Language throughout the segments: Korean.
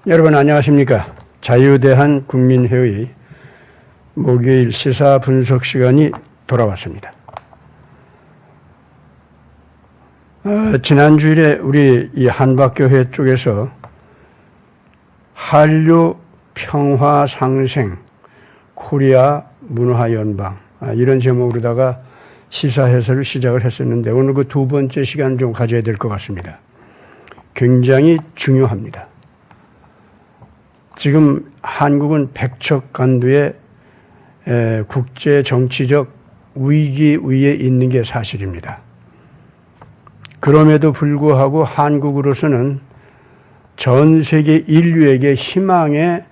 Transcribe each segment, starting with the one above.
여러분 안녕하십니까? 자유대한 국민회의 목요일 시사 분석 시간이 돌아왔습니다. 지난 주일에 우리 이 한박교회 쪽에서 한류 평화 상생 코리아 문화 연방 이런 제목으로다가 시사 해설을 시작을 했었는데 오늘 그 두 번째 시간 좀 가져야 될 것 같습니다. 굉장히 중요합니다. 지금 한국은 백척간두의 국제 정치적 위기 위에 있는 게 사실입니다. 그럼에도 불구하고 한국으로서는 전 세계 인류에게 희망의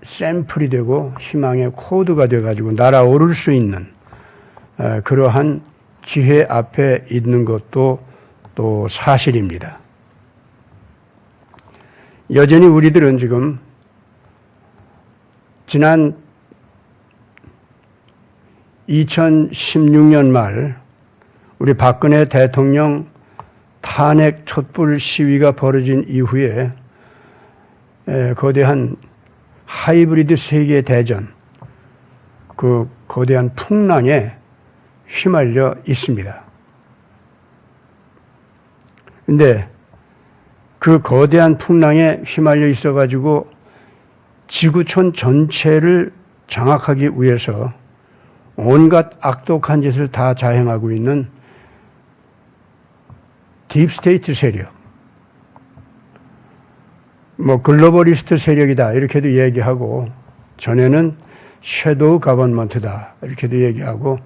샘플이 되고 희망의 코드가 되어가지고 날아오를 수 있는 그러한 기회 앞에 있는 것도 또 사실입니다. 여전히 우리들은 지금 지난 2016년 말 우리 박근혜 대통령 탄핵 촛불 시위가 벌어진 이후에 거대한 하이브리드 세계 대전 그 거대한 풍랑에 휘말려 있습니다. 그런데 그 거대한 풍랑에 휘말려 있어가지고 지구촌 전체를 장악하기 위해서 온갖 악독한 짓을 다 자행하고 있는 딥스테이트 세력, 글로벌리스트 세력이다 이렇게도 얘기하고 전에는 섀도우 가버먼트다 이렇게도 얘기하고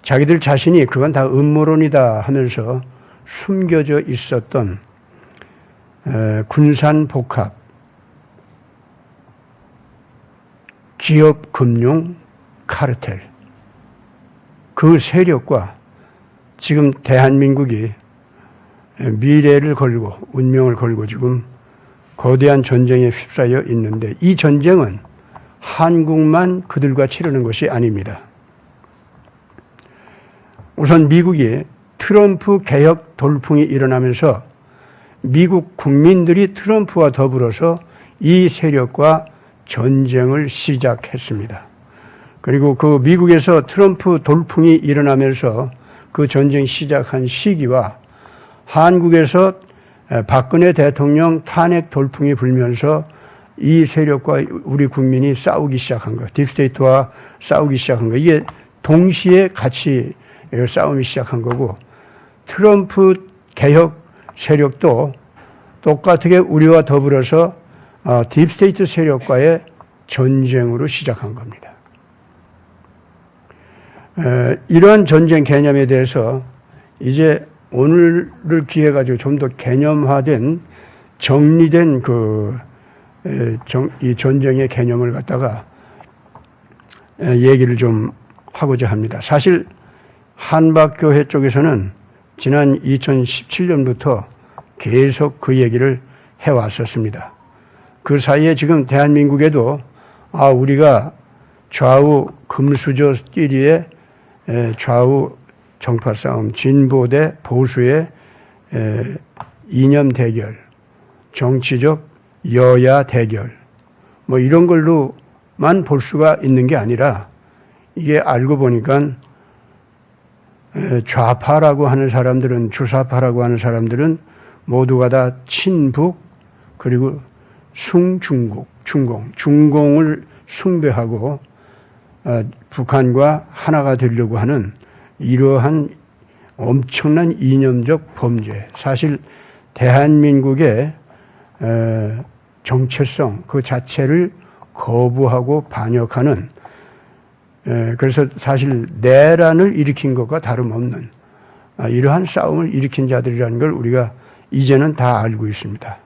자기들 자신이 그건 다 음모론이다 하면서 숨겨져 있었던 군산복합, 기업금융 카르텔 그 세력과 지금 대한민국이 미래를 걸고 운명을 걸고 지금 거대한 전쟁에 휩싸여 있는데 이 전쟁은 한국만 그들과 치르는 것이 아닙니다. 우선 미국이 트럼프 개혁 돌풍이 일어나면서 미국 국민들이 트럼프와 더불어서 이 세력과 전쟁을 시작했습니다. 그리고 그 미국에서 트럼프 돌풍이 일어나면서 그 전쟁 시작한 시기와 한국에서 박근혜 대통령 탄핵 돌풍이 불면서 이 세력과 우리 국민이 싸우기 시작한 것, 딥스테이트와 싸우기 시작한 것, 이게 동시에 같이 싸움이 시작한 거고 트럼프 개혁 세력도 똑같게 우리와 더불어서 딥스테이트 세력과의 전쟁으로 시작한 겁니다. 이러한 전쟁 개념에 대해서 이제 오늘을 기해 가지고 좀 더 개념화된 정리된 이 전쟁의 개념을 갖다가 얘기를 좀 하고자 합니다. 사실 한박교회 쪽에서는 지난 2017년부터 계속 그 얘기를 해왔었습니다. 그 사이에 지금 대한민국에도 우리가 좌우 금수저 끼리의 좌우 정파 싸움, 진보 대 보수의 이념 대결, 정치적 여야 대결, 이런 걸로만 볼 수가 있는 게 아니라 이게 알고 보니까 좌파라고 하는 사람들은, 주사파라고 하는 사람들은 모두가 다 친북, 그리고 중공을 숭배하고 북한과 하나가 되려고 하는 이러한 엄청난 이념적 범죄. 사실 대한민국의 정체성 그 자체를 거부하고 반역하는 그래서 사실 내란을 일으킨 것과 다름없는 이러한 싸움을 일으킨 자들이라는 걸 우리가 이제는 다 알고 있습니다.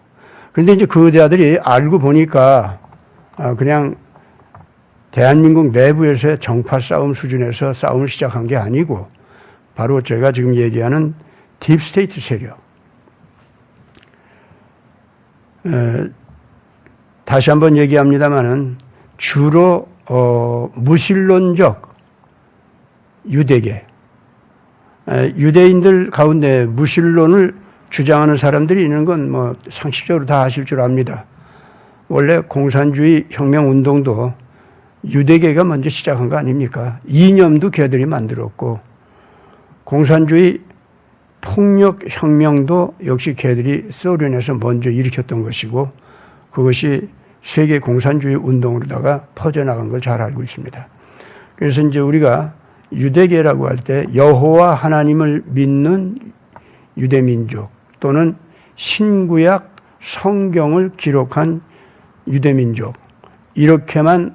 그런데 이제 그 자들이 알고 보니까 그냥 대한민국 내부에서의 정파 싸움 수준에서 싸움을 시작한 게 아니고 바로 제가 지금 얘기하는 딥스테이트 세력. 다시 한번 얘기합니다마는 주로 무신론적 유대계, 유대인들 가운데 무신론을 주장하는 사람들이 있는 건 뭐 상식적으로 다 아실 줄 압니다. 원래 공산주의 혁명운동도 유대계가 먼저 시작한 거 아닙니까? 이념도 걔들이 만들었고, 공산주의 폭력혁명도 역시 걔들이 소련에서 먼저 일으켰던 것이고, 그것이 세계 공산주의 운동으로다가 퍼져나간 걸 잘 알고 있습니다. 그래서 이제 우리가 유대계라고 할 때 여호와 하나님을 믿는 유대민족 또는 신구약 성경을 기록한 유대민족, 이렇게만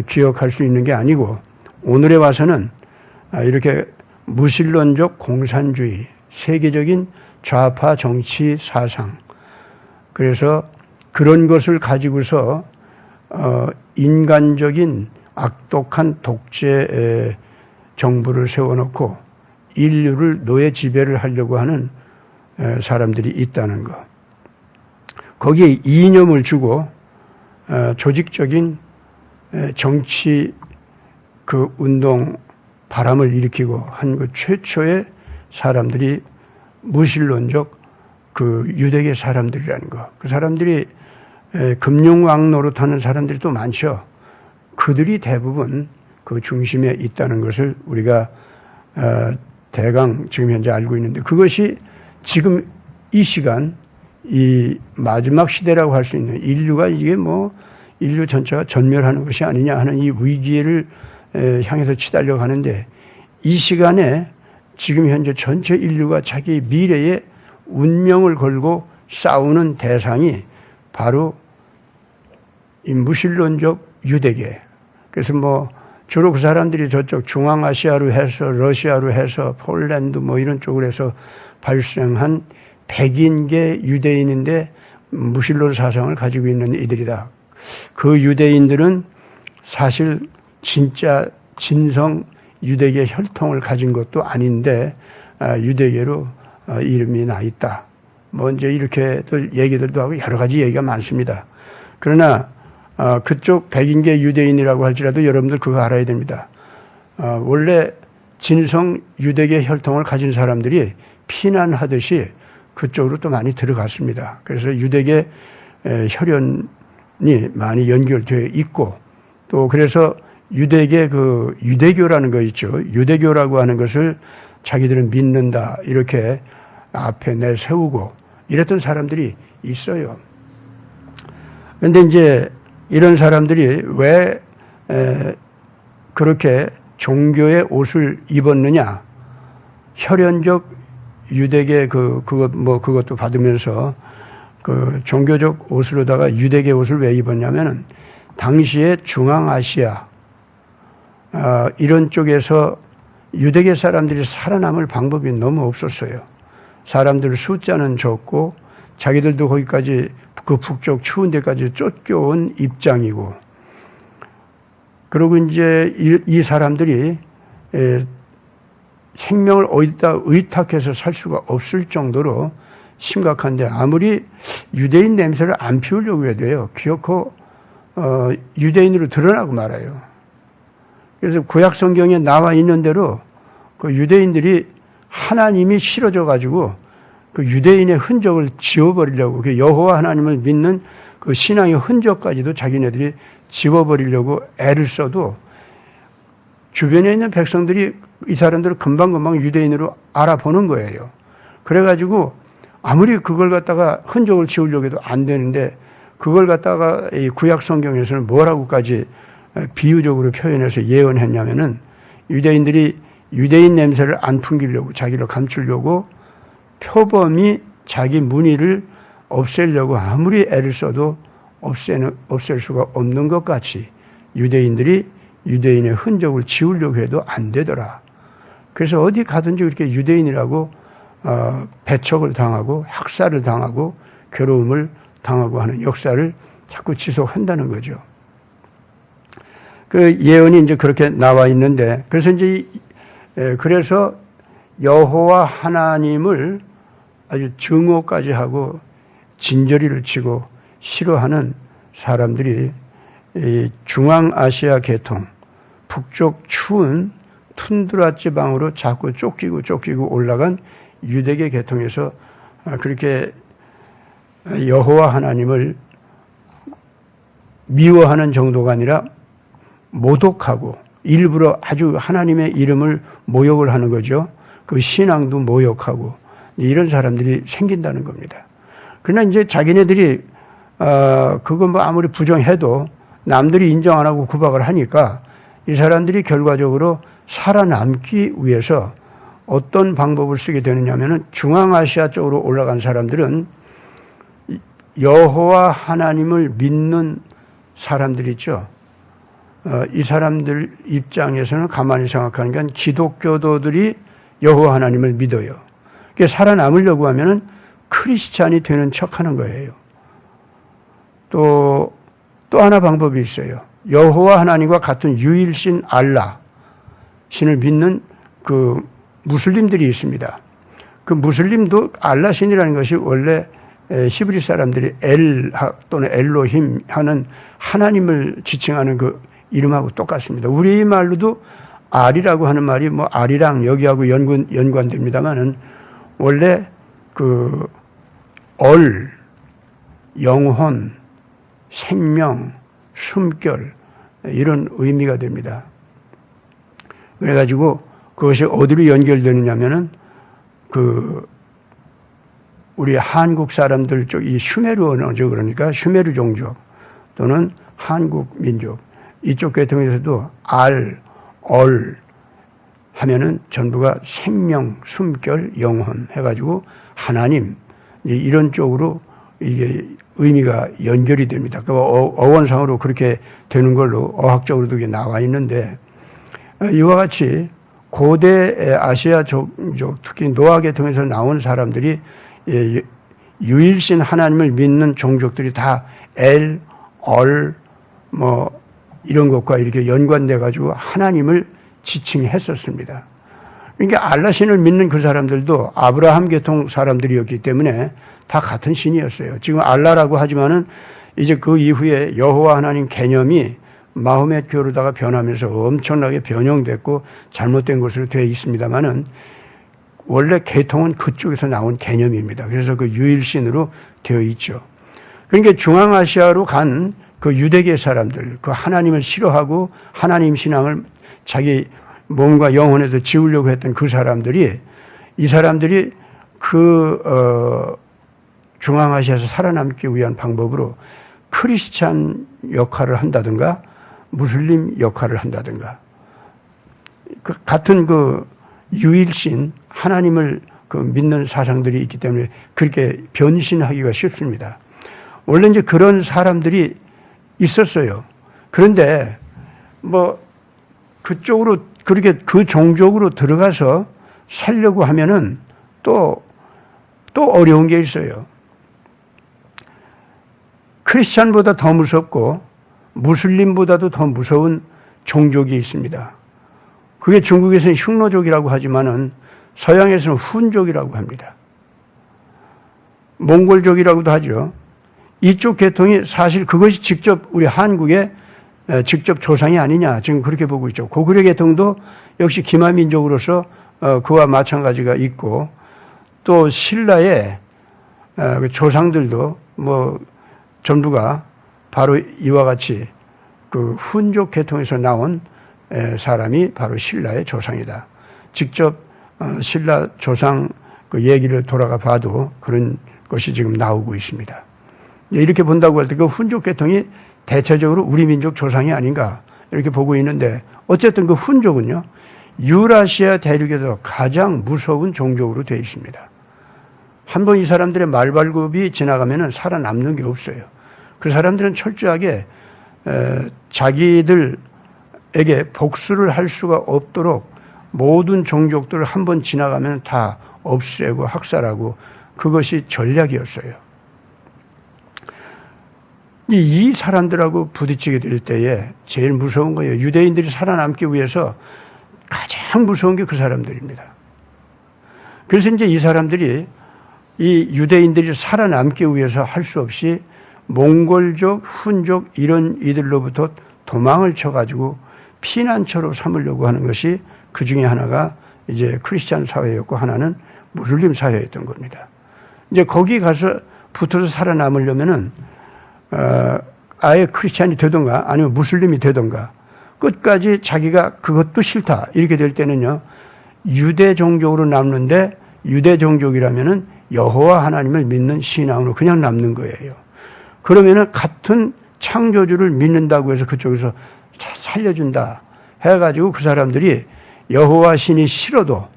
기억할 수 있는 게 아니고, 오늘에 와서는 이렇게 무신론적 공산주의, 세계적인 좌파 정치 사상, 그래서 그런 것을 가지고서 인간적인 악독한 독재 정부를 세워놓고 인류를 노예 지배를 하려고 하는 사람들이 있다는 것. 거기에 이념을 주고 조직적인 정치 그 운동 바람을 일으키고 한 그 최초의 사람들이 무신론적 그 유대계 사람들이라는 거. 그 사람들이 금융왕 노릇하는 사람들이 또 많죠. 그들이 대부분 그 중심에 있다는 것을 우리가 대강 지금 현재 알고 있는데, 그것이 지금 이 시간, 이 마지막 시대라고 할 수 있는, 인류가 이게 뭐 인류 전체가 전멸하는 것이 아니냐 하는 이 위기를 향해서 치달려 가는데, 이 시간에 지금 현재 전체 인류가 자기 미래의 운명을 걸고 싸우는 대상이 바로 이 무신론적 유대계. 그래서 뭐 주로 그 사람들이 저쪽 중앙아시아로 해서 러시아로 해서 폴란드 뭐 이런 쪽으로 해서 발생한 백인계 유대인인데 무신론 사상을 가지고 있는 이들이다. 그 유대인들은 사실 진짜 진성 유대계 혈통을 가진 것도 아닌데 유대계로 이름이 나 있다. 뭐 이제 이렇게들 얘기들도 하고 여러 가지 얘기가 많습니다. 그러나 그쪽 백인계 유대인이라고 할지라도 여러분들 그거 알아야 됩니다. 원래 진성 유대계 혈통을 가진 사람들이 피난하듯이 그쪽으로 또 많이 들어갔습니다. 그래서 유대계 혈연이 많이 연결되어 있고, 또 그래서 유대계 그 유대교라는 거 있죠. 유대교라고 하는 것을 자기들은 믿는다 이렇게 앞에 내세우고 이랬던 사람들이 있어요. 그런데 이제 이런 사람들이 왜 그렇게 종교의 옷을 입었느냐? 혈연적 유대계 그것도 받으면서 그 종교적 옷으로다가 유대계 옷을 왜 입었냐면은 당시에 중앙아시아 이런 쪽에서 유대계 사람들이 살아남을 방법이 너무 없었어요. 사람들 숫자는 적고 자기들도 거기까지 그 북쪽 추운 데까지 쫓겨온 입장이고, 그리고 이제 이 사람들이 생명을 어디다 의탁해서 살 수가 없을 정도로 심각한데, 아무리 유대인 냄새를 안 피우려고 해도요, 기어코 유대인으로 드러나고 말아요. 그래서 구약 성경에 나와 있는 대로 그 유대인들이 하나님이 싫어져 가지고 그 유대인의 흔적을 지워버리려고, 그 여호와 하나님을 믿는 그 신앙의 흔적까지도 자기네들이 지워버리려고 애를 써도 주변에 있는 백성들이 이 사람들을 금방금방 유대인으로 알아보는 거예요. 그래가지고 아무리 그걸 갖다가 흔적을 지우려고 해도 안 되는데, 그걸 갖다가 이 구약 성경에서는 뭐라고까지 비유적으로 표현해서 예언했냐면은, 유대인들이 유대인 냄새를 안 풍기려고, 자기를 감추려고 표범이 자기 무늬를 없애려고 아무리 애를 써도 없앨 수가 없는 것 같이 유대인들이 유대인의 흔적을 지우려고 해도 안 되더라. 그래서 어디 가든지 그렇게 유대인이라고 배척을 당하고 학살을 당하고 괴로움을 당하고 하는 역사를 자꾸 지속한다는 거죠. 그 예언이 이제 그렇게 나와 있는데, 그래서 이제 그래서 여호와 하나님을 아주 증오까지 하고 진저리를 치고 싫어하는 사람들이 이 중앙아시아 계통, 북쪽 추운 툰드라 지방으로 자꾸 쫓기고 올라간 유대계 계통에서 그렇게 여호와 하나님을 미워하는 정도가 아니라 모독하고 일부러 아주 하나님의 이름을 모욕을 하는 거죠. 그 신앙도 모욕하고 이런 사람들이 생긴다는 겁니다. 그러나 이제 자기네들이 그거 뭐 아무리 부정해도 남들이 인정 안 하고 구박을 하니까 이 사람들이 결과적으로 살아남기 위해서 어떤 방법을 쓰게 되느냐면은 중앙아시아 쪽으로 올라간 사람들은 여호와 하나님을 믿는 사람들 있죠. 이 사람들 입장에서는 가만히 생각하는 건 기독교도들이 여호와 하나님을 믿어요. 그래서 살아남으려고 하면은 크리스찬이 되는 척 하는 거예요. 또 하나 방법이 있어요. 여호와 하나님과 같은 유일신 알라 신을 믿는 그 무슬림들이 있습니다. 그 무슬림도 알라 신이라는 것이 원래 히브리 사람들이 엘 또는 엘로힘 하는 하나님을 지칭하는 그 이름하고 똑같습니다. 우리 말로도 알이라고 하는 말이 뭐 알이랑 여기하고 연관됩니다만은 원래 그 영혼, 생명, 숨결 이런 의미가 됩니다. 그래가지고 그것이 어디로 연결되느냐면은 그 우리 한국 사람들 쪽 이 슈메르 언어죠. 그러니까 슈메르 종족 또는 한국 민족 이쪽 계통에서도 하면은 전부가 생명, 숨결, 영혼 해가지고 하나님 이런 쪽으로 이게 의미가 연결이 됩니다. 그 어원상으로 그렇게 되는 걸로 어학적으로도 이게 나와 있는데 이와 같이 고대 아시아 종족 특히 노아 계통에서 나온 사람들이 유일신 하나님을 믿는 종족들이 다 뭐 이런 것과 이렇게 연관돼 가지고 하나님을 지칭했었습니다. 그러니까 알라신을 믿는 그 사람들도 아브라함 계통 사람들이었기 때문에 다 같은 신이었어요. 지금 알라라고 하지만은 이제 그 이후에 여호와 하나님 개념이 마호멧 교로다가 변하면서 엄청나게 변형됐고 잘못된 것으로 되어 있습니다만은 원래 계통은 그쪽에서 나온 개념입니다. 그래서 그 유일신으로 되어 있죠. 그러니까 중앙아시아로 간 그 유대계 사람들, 그 하나님을 싫어하고 하나님 신앙을 자기 몸과 영혼에도 지우려고 했던 그 사람들이 이 사람들이 중앙아시아에서 살아남기 위한 방법으로 크리스찬 역할을 한다든가 무슬림 역할을 한다든가 같은 그 유일신 하나님을 믿는 사상들이 있기 때문에 그렇게 변신하기가 쉽습니다. 원래 이제 그런 사람들이 있었어요. 그런데 뭐 그쪽으로 그렇게 그 종족으로 들어가서 살려고 하면은 또 어려운 게 있어요. 크리스찬보다 더 무섭고 무슬림보다도 더 무서운 종족이 있습니다. 그게 중국에서는 흉노족이라고 하지만은 서양에서는 훈족이라고 합니다. 몽골족이라고도 하죠. 이쪽 계통이 사실 그것이 직접 우리 한국의 직접 조상이 아니냐 지금 그렇게 보고 있죠. 고구려 계통도 역시 기마민족으로서 그와 마찬가지가 있고 또 신라의 조상들도 뭐 전부가 바로 이와 같이 그 훈족 계통에서 나온 사람이 바로 신라의 조상이다. 직접 신라 조상 그 얘기를 돌아가 봐도 그런 것이 지금 나오고 있습니다. 이렇게 본다고 할 때 그 훈족 계통이 대체적으로 우리 민족 조상이 아닌가 이렇게 보고 있는데 어쨌든 그 훈족은요 유라시아 대륙에서 가장 무서운 종족으로 되어 있습니다. 한번 이 사람들의 말발굽이 지나가면은 살아남는 게 없어요. 그 사람들은 철저하게 자기들에게 복수를 할 수가 없도록 모든 종족들을 한번 지나가면 다 없애고 학살하고 그것이 전략이었어요. 이 사람들하고 부딪히게 될 때에 제일 무서운 거예요. 유대인들이 살아남기 위해서 가장 무서운 게 그 사람들입니다. 그래서 이제 이 사람들이 이 유대인들이 살아남기 위해서 할 수 없이 몽골족, 훈족 이런 이들로부터 도망을 쳐가지고 피난처로 삼으려고 하는 것이 그 중에 하나가 이제 크리스찬 사회였고 하나는 무슬림 사회였던 겁니다. 이제 거기 가서 붙어서 살아남으려면은 아예 크리스찬이 되던가 아니면 무슬림이 되던가 끝까지 자기가 그것도 싫다 이렇게 될 때는요, 유대 종족으로 남는데 유대 종족이라면은 여호와 하나님을 믿는 신앙으로 그냥 남는 거예요. 그러면은 같은 창조주를 믿는다고 해서 그쪽에서 살려준다 해가지고 그 사람들이 여호와 신이 싫어도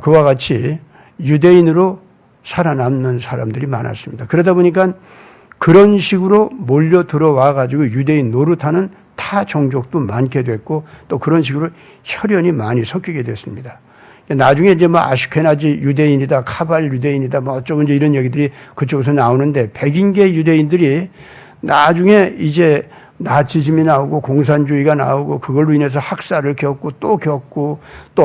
그와 같이 유대인으로 살아남는 사람들이 많았습니다. 그러다 보니까 그런 식으로 몰려 들어와 가지고 유대인 노릇하는 타 종족도 많게 됐고 또 그런 식으로 혈연이 많이 섞이게 됐습니다. 나중에 이제 뭐 아슈케나지 유대인이다, 카발 유대인이다, 뭐 어쩌고 이제 이런 얘기들이 그쪽에서 나오는데 백인계 유대인들이 나중에 이제 나치즘이 나오고 공산주의가 나오고 그걸로 인해서 학살을 겪고 또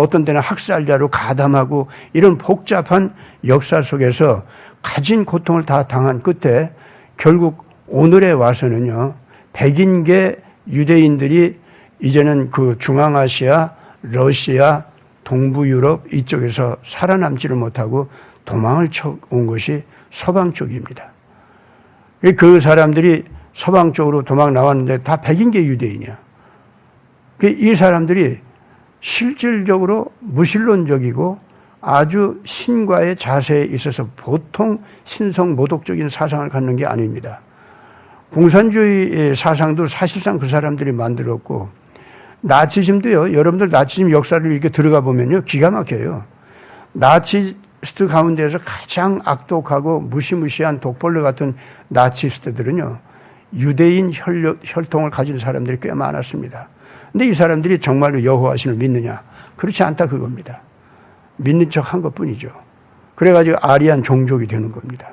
어떤 때는 학살자로 가담하고 이런 복잡한 역사 속에서 가진 고통을 다 당한 끝에 결국 오늘에 와서는요, 백인계 유대인들이 이제는 그 중앙아시아, 러시아, 동부 유럽 이쪽에서 살아남지를 못하고 도망을 쳐온 것이 서방 쪽입니다. 그 사람들이 서방 쪽으로 도망 나왔는데 다 백인계 유대인이야. 이 사람들이 실질적으로 무신론적이고 아주 신과의 자세에 있어서 보통 신성 모독적인 사상을 갖는 게 아닙니다. 공산주의 사상도 사실상 그 사람들이 만들었고 나치즘도요. 여러분들 나치즘 역사를 이렇게 들어가 보면요, 기가 막혀요. 나치스트 가운데에서 가장 악독하고 무시무시한 독벌레 같은 나치스트들은요, 유대인 혈통을 가진 사람들이 꽤 많았습니다. 근데 이 사람들이 정말로 여호와 신을 믿느냐? 그렇지 않다 그겁니다. 믿는 척 한 것뿐이죠. 그래가지고 아리안 종족이 되는 겁니다.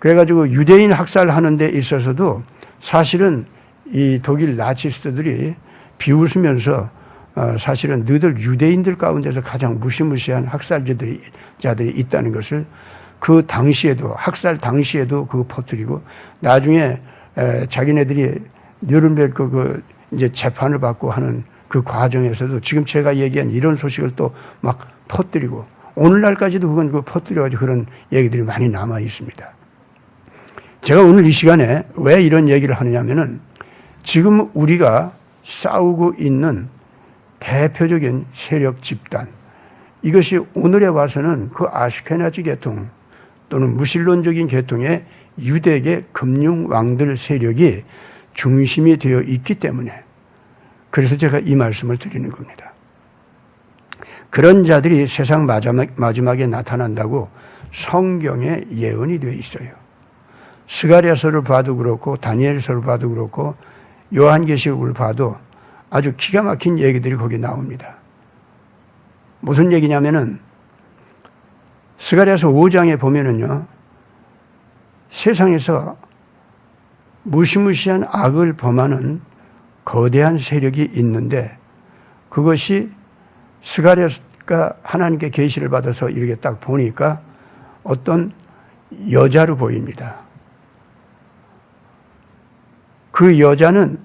그래가지고 유대인 학살하는 데 있어서도 사실은 이 독일 나치스트들이 비웃으면서 사실은 너희들 유대인들 가운데서 가장 무시무시한 학살자들이 있다는 것을 그 당시에도 학살 당시에도 그거 퍼뜨리고 나중에 자기네들이 뉴른베르크 그 이제 재판을 받고 하는 그 과정에서도 지금 제가 얘기한 이런 소식을 또 막 퍼뜨리고 오늘날까지도 그건 그 퍼뜨려가지고 그런 얘기들이 많이 남아 있습니다. 제가 오늘 이 시간에 왜 이런 얘기를 하느냐면은 지금 우리가 싸우고 있는 대표적인 세력 집단, 이것이 오늘에 와서는 그 아슈케나지 계통 또는 무신론적인 계통의 유대계 금융왕들 세력이 중심이 되어 있기 때문에 그래서 제가 이 말씀을 드리는 겁니다. 그런 자들이 세상 마지막에 나타난다고 성경에 예언이 되어 있어요. 스가랴서를 봐도 그렇고 다니엘서를 봐도 그렇고 요한계시록을 봐도 아주 기가 막힌 얘기들이 거기 나옵니다. 무슨 얘기냐면은 스가랴서 5장에 보면은요, 세상에서 무시무시한 악을 범하는 거대한 세력이 있는데 그것이 스가랴가 하나님께 계시를 받아서 이렇게 딱 보니까 어떤 여자로 보입니다. 그 여자는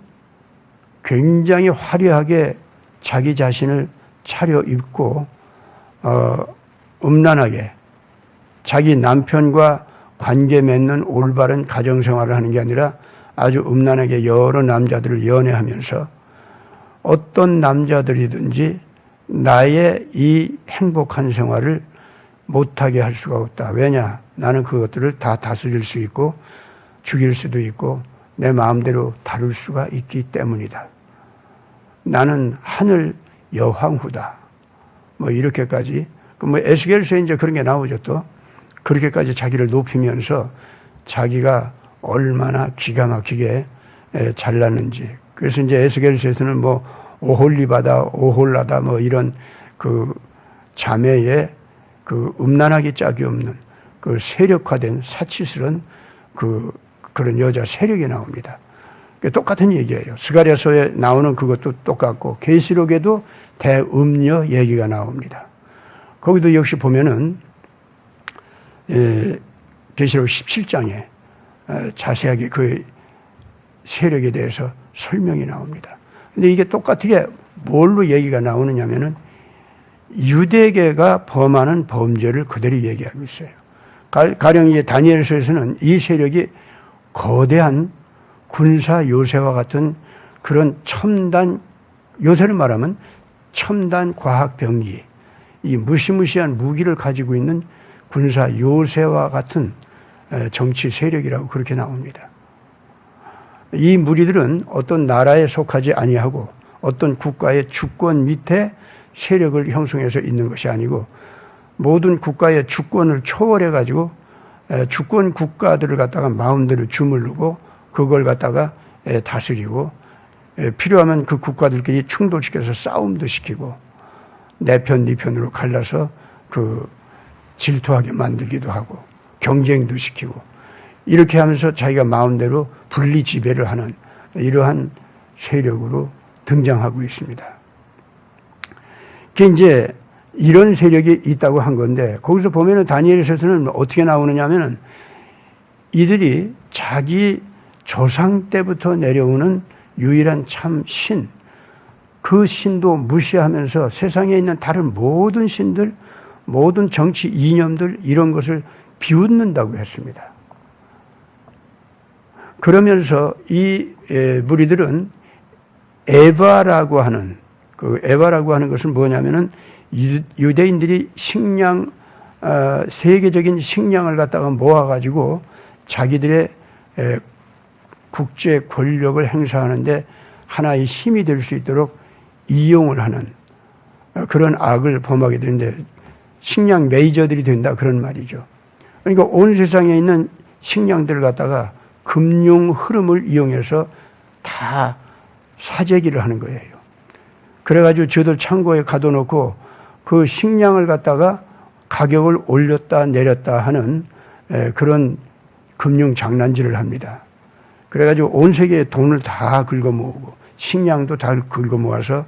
굉장히 화려하게 자기 자신을 차려입고 음란하게 자기 남편과 관계 맺는 올바른 가정생활을 하는 게 아니라 아주 음란하게 여러 남자들을 연애하면서 어떤 남자들이든지 나의 이 행복한 생활을 못하게 할 수가 없다. 왜냐? 나는 그것들을 다 다스릴 수 있고 죽일 수도 있고 내 마음대로 다룰 수가 있기 때문이다. 나는 하늘 여황후다. 뭐 이렇게까지 뭐 에스겔서에 이제 그런 게 나오죠. 또 그렇게까지 자기를 높이면서 자기가 얼마나 기가 막히게 잘났는지. 그래서 이제 에스겔서에서는 뭐 오홀리바다, 오홀라다 뭐 이런 그 자매의 그 음란하기 짝이 없는 그 세력화된 사치스러운 그런 여자 세력이 나옵니다. 똑같은 얘기예요. 스가랴서에 나오는 그것도 똑같고 계시록에도 대음녀 얘기가 나옵니다. 거기도 역시 보면은 계시록 17장에 자세하게 그 세력에 대해서 설명이 나옵니다. 근데 이게 똑같게 뭘로 얘기가 나오느냐면은 유대계가 범하는 범죄를 그대로 얘기하고 있어요. 가령 이제 다니엘서에서는 이 세력이 거대한 군사 요새와 같은 그런 첨단, 요새를 말하면 첨단 과학 병기, 이 무시무시한 무기를 가지고 있는 군사 요새와 같은 정치 세력이라고 그렇게 나옵니다. 이 무리들은 어떤 나라에 속하지 아니하고 어떤 국가의 주권 밑에 세력을 형성해서 있는 것이 아니고 모든 국가의 주권을 초월해 가지고 주권 국가들을 갖다가 마음대로 주물르고 그걸 갖다가 다스리고 필요하면 그 국가들끼리 충돌시켜서 싸움도 시키고 내 편, 네 편으로 갈라서 그 질투하게 만들기도 하고 경쟁도 시키고 이렇게 하면서 자기가 마음대로 분리 지배를 하는 이러한 세력으로 등장하고 있습니다. 그게 이제 이런 세력이 있다고 한 건데 거기서 보면은 다니엘서는 어떻게 나오느냐 하면은 이들이 자기 조상 때부터 내려오는 유일한 참 신, 그 신도 무시하면서 세상에 있는 다른 모든 신들, 모든 정치 이념들 이런 것을 비웃는다고 했습니다. 그러면서 이 무리들은 에바라고 하는 것은 뭐냐면은 유대인들이 식량, 세계적인 식량을 갖다가 모아가지고 자기들의 국제 권력을 행사하는데 하나의 힘이 될 수 있도록 이용을 하는 그런 악을 범하게 되는데 식량 메이저들이 된다 그런 말이죠. 그러니까 온 세상에 있는 식량들을 갖다가 금융 흐름을 이용해서 다 사재기를 하는 거예요. 그래가지고 저들 창고에 가둬놓고 그 식량을 갖다가 가격을 올렸다 내렸다 하는 그런 금융 장난질을 합니다. 그래가지고 온 세계에 돈을 다 긁어모으고 식량도 다 긁어모아서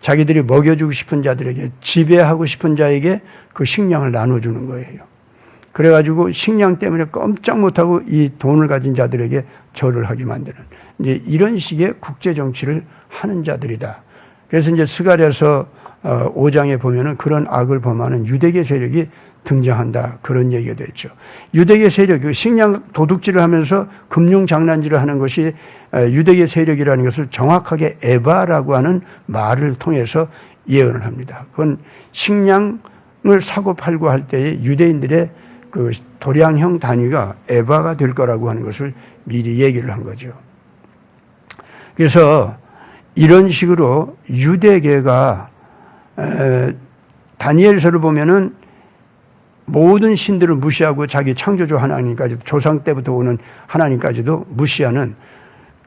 자기들이 먹여주고 싶은 자들에게 지배하고 싶은 자에게 그 식량을 나눠주는 거예요. 그래가지고 식량 때문에 꼼짝 못하고 이 돈을 가진 자들에게 절을 하게 만드는 이제 이런 식의 국제 정치를 하는 자들이다. 그래서 이제 스가랴서 5장에 보면은 그런 악을 범하는 유대계 세력이 등장한다. 그런 얘기가 됐죠. 유대계 세력, 식량 도둑질을 하면서 금융 장난질을 하는 것이 유대계 세력이라는 것을 정확하게 에바라고 하는 말을 통해서 예언을 합니다. 그건 식량을 사고 팔고 할 때에 유대인들의 그 도량형 단위가 에바가 될 거라고 하는 것을 미리 얘기를 한 거죠. 그래서 이런 식으로 유대계가 다니엘서를 보면은 모든 신들을 무시하고 자기 창조주 하나님까지 조상 때부터 오는 하나님까지도 무시하는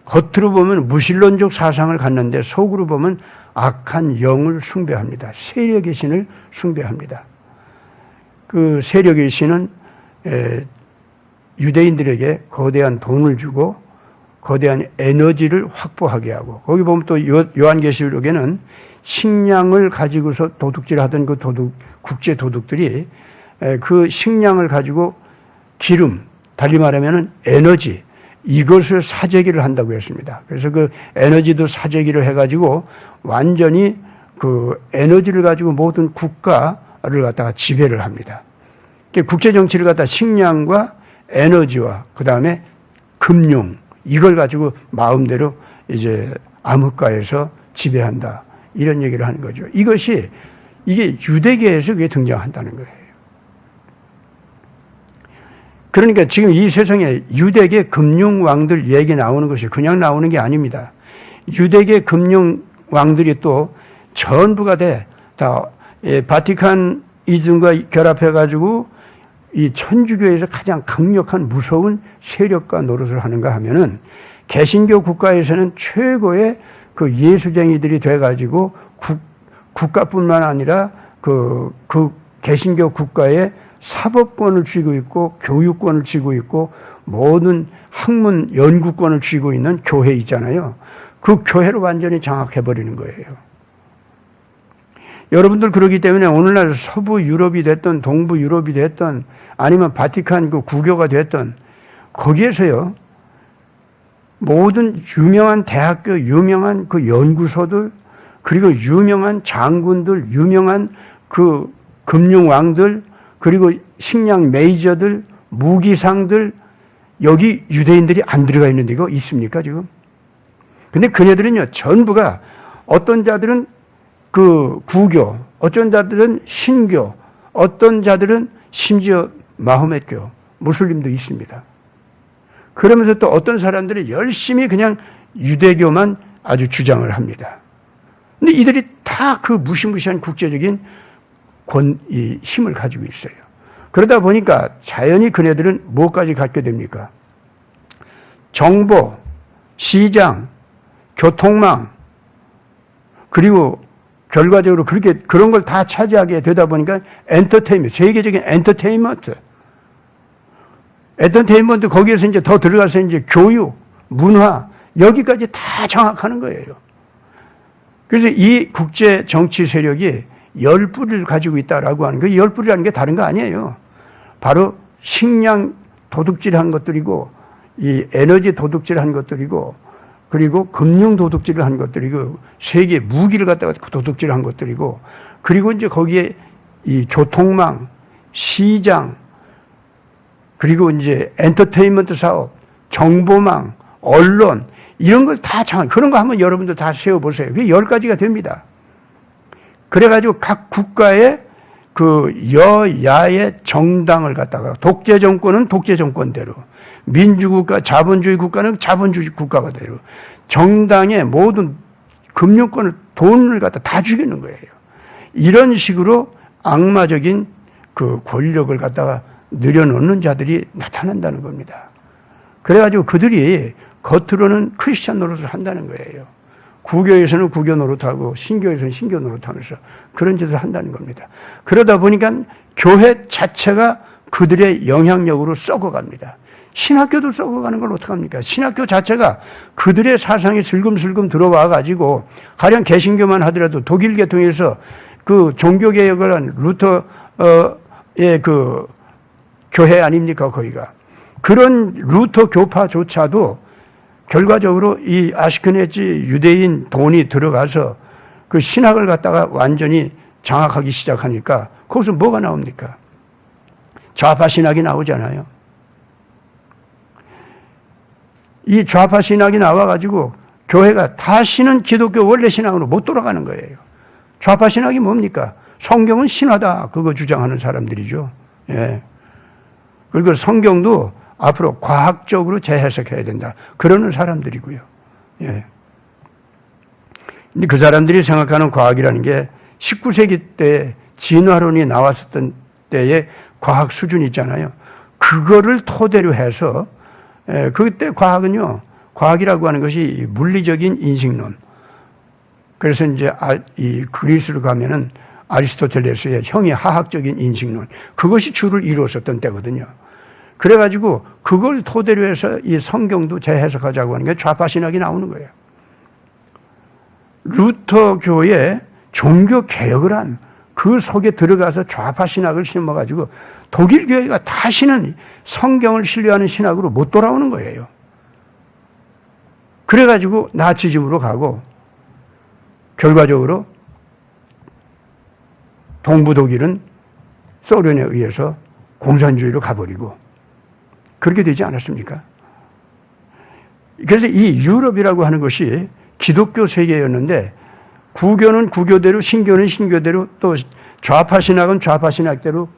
겉으로 보면 무신론적 사상을 갖는데 속으로 보면 악한 영을 숭배합니다. 세력의 신을 숭배합니다. 그 세력의 신은 유대인들에게 거대한 돈을 주고 거대한 에너지를 확보하게 하고 거기 보면 또 요한계시록에는 식량을 가지고서 도둑질하던 그 국제 도둑들이 그 식량을 가지고 기름, 달리 말하면 에너지, 이것을 사재기를 한다고 했습니다. 그래서 그 에너지도 사재기를 해가지고 완전히 그 에너지를 가지고 모든 국가를 갖다가 지배를 합니다. 국제 정치를 갖다 식량과 에너지와 그 다음에 금융, 이걸 가지고 마음대로 이제 암흑가에서 지배한다. 이런 얘기를 하는 거죠. 이게 유대계에서 그게 등장한다는 거예요. 그러니까 지금 이 세상에 유대계 금융왕들 얘기 나오는 것이 그냥 나오는 게 아닙니다. 유대계 금융왕들이 또 전부가 다 바티칸 이즘과 결합해가지고 이 천주교에서 가장 강력한 무서운 세력과 노릇을 하는가 하면은 개신교 국가에서는 최고의 그 예수쟁이들이 돼가지고 국가뿐만 아니라 그 개신교 국가의 사법권을 쥐고 있고 교육권을 쥐고 있고 모든 학문 연구권을 쥐고 있는 교회 있잖아요. 그 교회를 완전히 장악해버리는 거예요. 여러분들 그러기 때문에 오늘날 서부 유럽이 됐든 동부 유럽이 됐든 아니면 바티칸 그 구교가 됐든 거기에서요 모든 유명한 대학교, 유명한 그 연구소들 그리고 유명한 장군들, 유명한 그 금융왕들 그리고 식량 메이저들, 무기상들 여기 유대인들이 안 들어가 있는 데가 있습니까, 지금? 근데 그네들은요, 전부가 어떤 자들은 그 구교, 어떤 자들은 신교, 어떤 자들은 심지어 마호메교, 무슬림도 있습니다. 그러면서 또 어떤 사람들은 열심히 그냥 유대교만 아주 주장을 합니다. 근데 이들이 다 그 무시무시한 국제적인 힘을 가지고 있어요. 그러다 보니까 자연히 그네들은 뭐까지 갖게 됩니까? 정보, 시장, 교통망, 그리고 결과적으로 그런 걸 다 차지하게 되다 보니까 세계적인 엔터테인먼트 거기에서 이제 더 들어가서 이제 교육, 문화, 여기까지 다 장악하는 거예요. 그래서 이 국제 정치 세력이 열 뿌리를 가지고 있다라고 하는 그 열 뿌리라는 게 다른 거 아니에요. 바로 식량 도둑질한 것들이고, 이 에너지 도둑질한 것들이고, 그리고 금융 도둑질을 한 것들이고, 세계 무기를 갖다가 도둑질한 것들이고, 그리고 이제 거기에 이 교통망, 시장, 그리고 이제 엔터테인먼트 사업, 정보망, 언론, 이런 걸 다 그런 거 한번 여러분들 다 세워보세요. 그게 10가지가 됩니다. 그래가지고 각 국가의 그 여야의 정당을 갖다가 독재 정권은 독재 정권대로, 민주국가, 자본주의 국가는 자본주의 국가가 대로 정당의 모든 금융권을 돈을 갖다 다 죽이는 거예요. 이런 식으로 악마적인 그 권력을 갖다가 늘여놓는 자들이 나타난다는 겁니다. 그래가지고 그들이 겉으로는 크리스찬 노릇을 한다는 거예요. 구교에서는 구교 노릇하고 신교에서는 신교 노릇하면서 그런 짓을 한다는 겁니다. 그러다 보니까 교회 자체가 그들의 영향력으로 썩어갑니다. 신학교도 썩어가는 걸 어떡합니까? 신학교 자체가 그들의 사상에 슬금슬금 들어와 가지고, 가령 개신교만 하더라도 독일 계통에서 그 종교개혁을 한 루터의 그 교회 아닙니까, 거기가. 그런 루터 교파조차도 결과적으로 이 아시케네지 유대인 돈이 들어가서 그 신학을 갖다가 완전히 장악하기 시작하니까 거기서 뭐가 나옵니까? 좌파 신학이 나오잖아요. 이 좌파 신학이 나와가지고 교회가 다시는 기독교 원래 신앙으로 못 돌아가는 거예요. 좌파 신학이 뭡니까? 성경은 신화다, 그거 주장하는 사람들이죠. 예. 그리고 성경도 앞으로 과학적으로 재해석해야 된다, 그러는 사람들이고요. 예. 근데 그 사람들이 생각하는 과학이라는 게 19세기 때 진화론이 나왔었던 때의 과학 수준 있잖아요. 그거를 토대로 해서, 그때 과학은요, 과학이라고 하는 것이 물리적인 인식론. 그래서 이제 이 그리스로 가면은 아리스토텔레스의 형이하학적인 인식론, 그것이 주를 이루었었던 때거든요. 그래가지고 그걸 토대로 해서 이 성경도 재해석하자고 하는 게 좌파 신학이 나오는 거예요. 루터교의 종교 개혁을 한 그 속에 들어가서 좌파 신학을 심어가지고 독일 교회가 다시는 성경을 신뢰하는 신학으로 못 돌아오는 거예요. 그래가지고 나치즘으로 가고, 결과적으로 동부 독일은 소련에 의해서 공산주의로 가버리고, 그렇게 되지 않았습니까? 그래서 이 유럽이라고 하는 것이 기독교 세계였는데, 구교는 구교대로, 신교는 신교대로, 또 좌파 신학은 좌파 신학대로,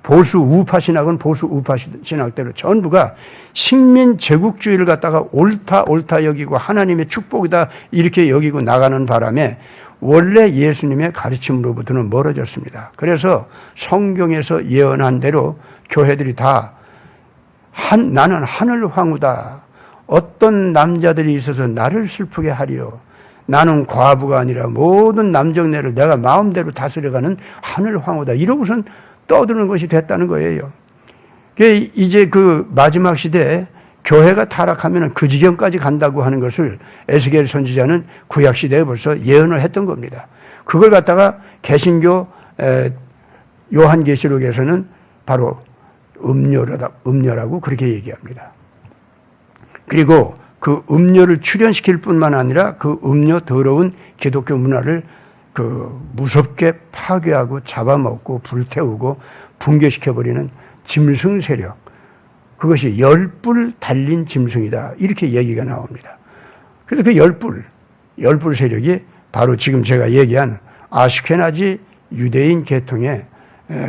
보수 우파 신학은 보수 우파 신학대로 전부가 식민 제국주의를 갖다가 옳다 여기고 하나님의 축복이다 이렇게 여기고 나가는 바람에 원래 예수님의 가르침으로부터는 멀어졌습니다. 그래서 성경에서 예언한 대로 교회들이 다 나는 하늘 황후다, 어떤 남자들이 있어서 나를 슬프게 하리요, 나는 과부가 아니라 모든 남정네를 내가 마음대로 다스려가는 하늘 황후다, 이러고선 떠드는 것이 됐다는 거예요. 이제 그 마지막 시대에 교회가 타락하면 그 지경까지 간다고 하는 것을 에스겔 선지자는 구약 시대에 벌써 예언을 했던 겁니다. 그걸 갖다가 개신교 요한계시록에서는 바로 음녀라고 그렇게 얘기합니다. 그리고 그 음녀를 출현시킬 뿐만 아니라 그 음녀 더러운 기독교 문화를 그 무섭게 파괴하고 잡아먹고 불태우고 붕괴시켜버리는 짐승 세력, 그것이 10뿔 달린 짐승이다. 이렇게 얘기가 나옵니다. 그래서 그 10뿔 세력이 바로 지금 제가 얘기한 아슈케나지 유대인 계통의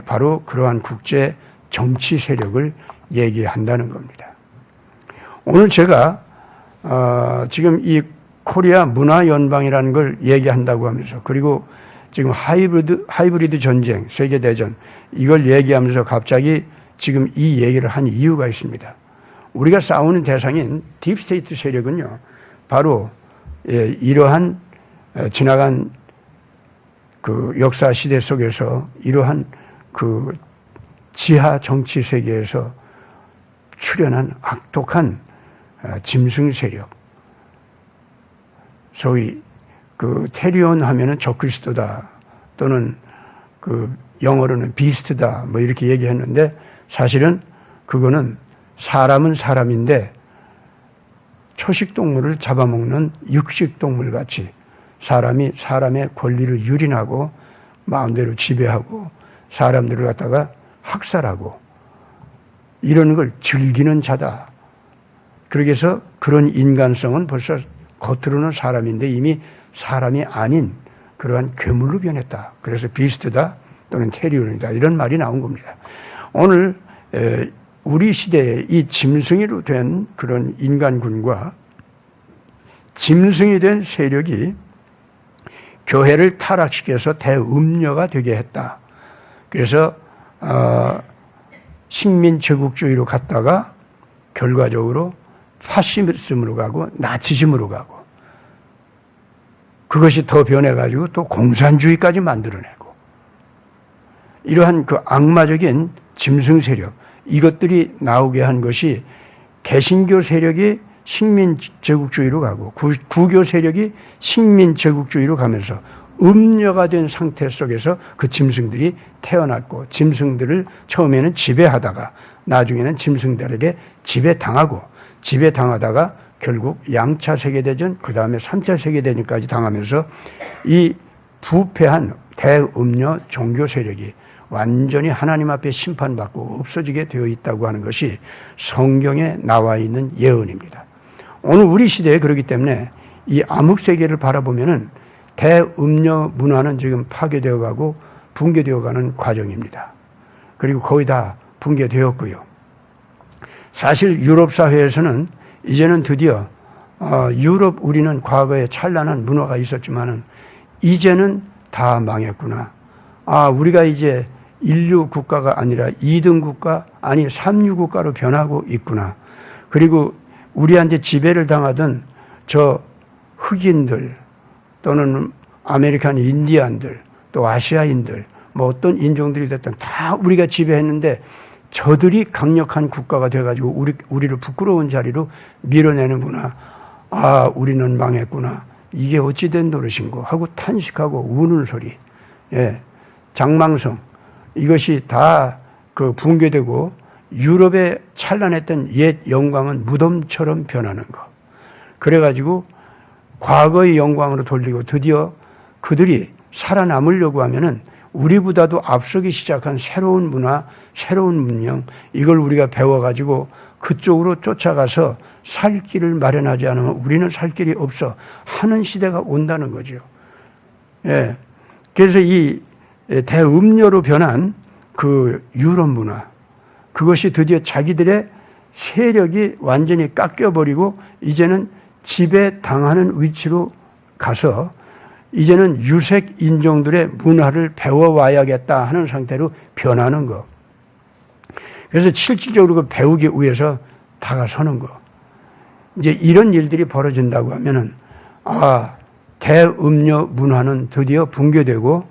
바로 그러한 국제 정치 세력을 얘기한다는 겁니다. 오늘 제가 지금 이 코리아 문화연방이라는 걸 얘기한다고 하면서, 그리고 지금 하이브리드 전쟁, 세계대전, 이걸 얘기하면서 갑자기 지금 이 얘기를 한 이유가 있습니다. 우리가 싸우는 대상인 딥스테이트 세력은요, 바로 이러한 지나간 그 역사 시대 속에서 이러한 그 지하 정치 세계에서 출현한 악독한 짐승 세력, 소위 그 테리온 하면은 적그리스도다, 또는 그 영어로는 비스트다, 뭐 이렇게 얘기했는데, 사실은 그거는 사람은 사람인데 초식 동물을 잡아먹는 육식 동물 같이 사람이 사람의 권리를 유린하고 마음대로 지배하고 사람들을 갖다가 학살하고 이러는 걸 즐기는 자다. 그렇게 해서 그런 인간성은 벌써 겉으로는 사람인데 이미 사람이 아닌 그러한 괴물로 변했다. 그래서 비스트다 또는 테리온이다, 이런 말이 나온 겁니다. 오늘 우리 시대에 이 짐승이로 된 그런 인간군과 짐승이 된 세력이 교회를 타락시켜서 대음녀가 되게 했다. 그래서 식민 제국주의로 갔다가 결과적으로 파시즘으로 가고 나치즘으로 가고, 그것이 더 변해가지고 또 공산주의까지 만들어내고, 이러한 그 악마적인 짐승 세력, 이것들이 나오게 한 것이 개신교 세력이 식민 제국주의로 가고 구교 세력이 식민 제국주의로 가면서 음녀가 된 상태 속에서 그 짐승들이 태어났고, 짐승들을 처음에는 지배하다가 나중에는 짐승들에게 지배당하다가 결국 양차 세계대전, 그 다음에 3차 세계대전까지 당하면서 이 부패한 대음녀 종교 세력이 완전히 하나님 앞에 심판받고 없어지게 되어 있다고 하는 것이 성경에 나와 있는 예언입니다. 오늘 우리 시대에 그렇기 때문에 이 암흑 세계를 바라보면은 대음녀 문화는 지금 파괴되어 가고 붕괴되어 가는 과정입니다. 그리고 거의 다 붕괴되었고요. 사실 유럽 사회에서는 이제는 드디어 유럽, 우리는 과거에 찬란한 문화가 있었지만은 이제는 다 망했구나. 우리가 이제 인류 국가가 아니라 2등 국가, 아니 3류 국가로 변하고 있구나. 그리고 우리한테 지배를 당하던 저 흑인들 또는 아메리칸 인디안들 또 아시아인들 뭐 어떤 인종들이 됐든 다 우리가 지배했는데 저들이 강력한 국가가 돼가지고 우리를 부끄러운 자리로 밀어내는구나. 우리는 망했구나. 이게 어찌된 노릇인고 하고 탄식하고 우는 소리. 장망성. 이것이 다 그 붕괴되고 유럽에 찬란했던 옛 영광은 무덤처럼 변하는 거. 그래가지고 과거의 영광으로 돌리고 드디어 그들이 살아남으려고 하면은 우리보다도 앞서기 시작한 새로운 문화, 새로운 문명, 이걸 우리가 배워가지고 그쪽으로 쫓아가서 살 길을 마련하지 않으면 우리는 살 길이 없어 하는 시대가 온다는 거죠. 그래서 이 대음녀로 변한 그 유럽 문화, 그것이 드디어 자기들의 세력이 완전히 깎여버리고 이제는 지배당하는 위치로 가서 이제는 유색 인종들의 문화를 배워와야겠다 하는 상태로 변하는 거. 그래서 실질적으로 그 배우기 위해서 다가서는 거. 이제 이런 일들이 벌어진다고 하면은 대음녀 문화는 드디어 붕괴되고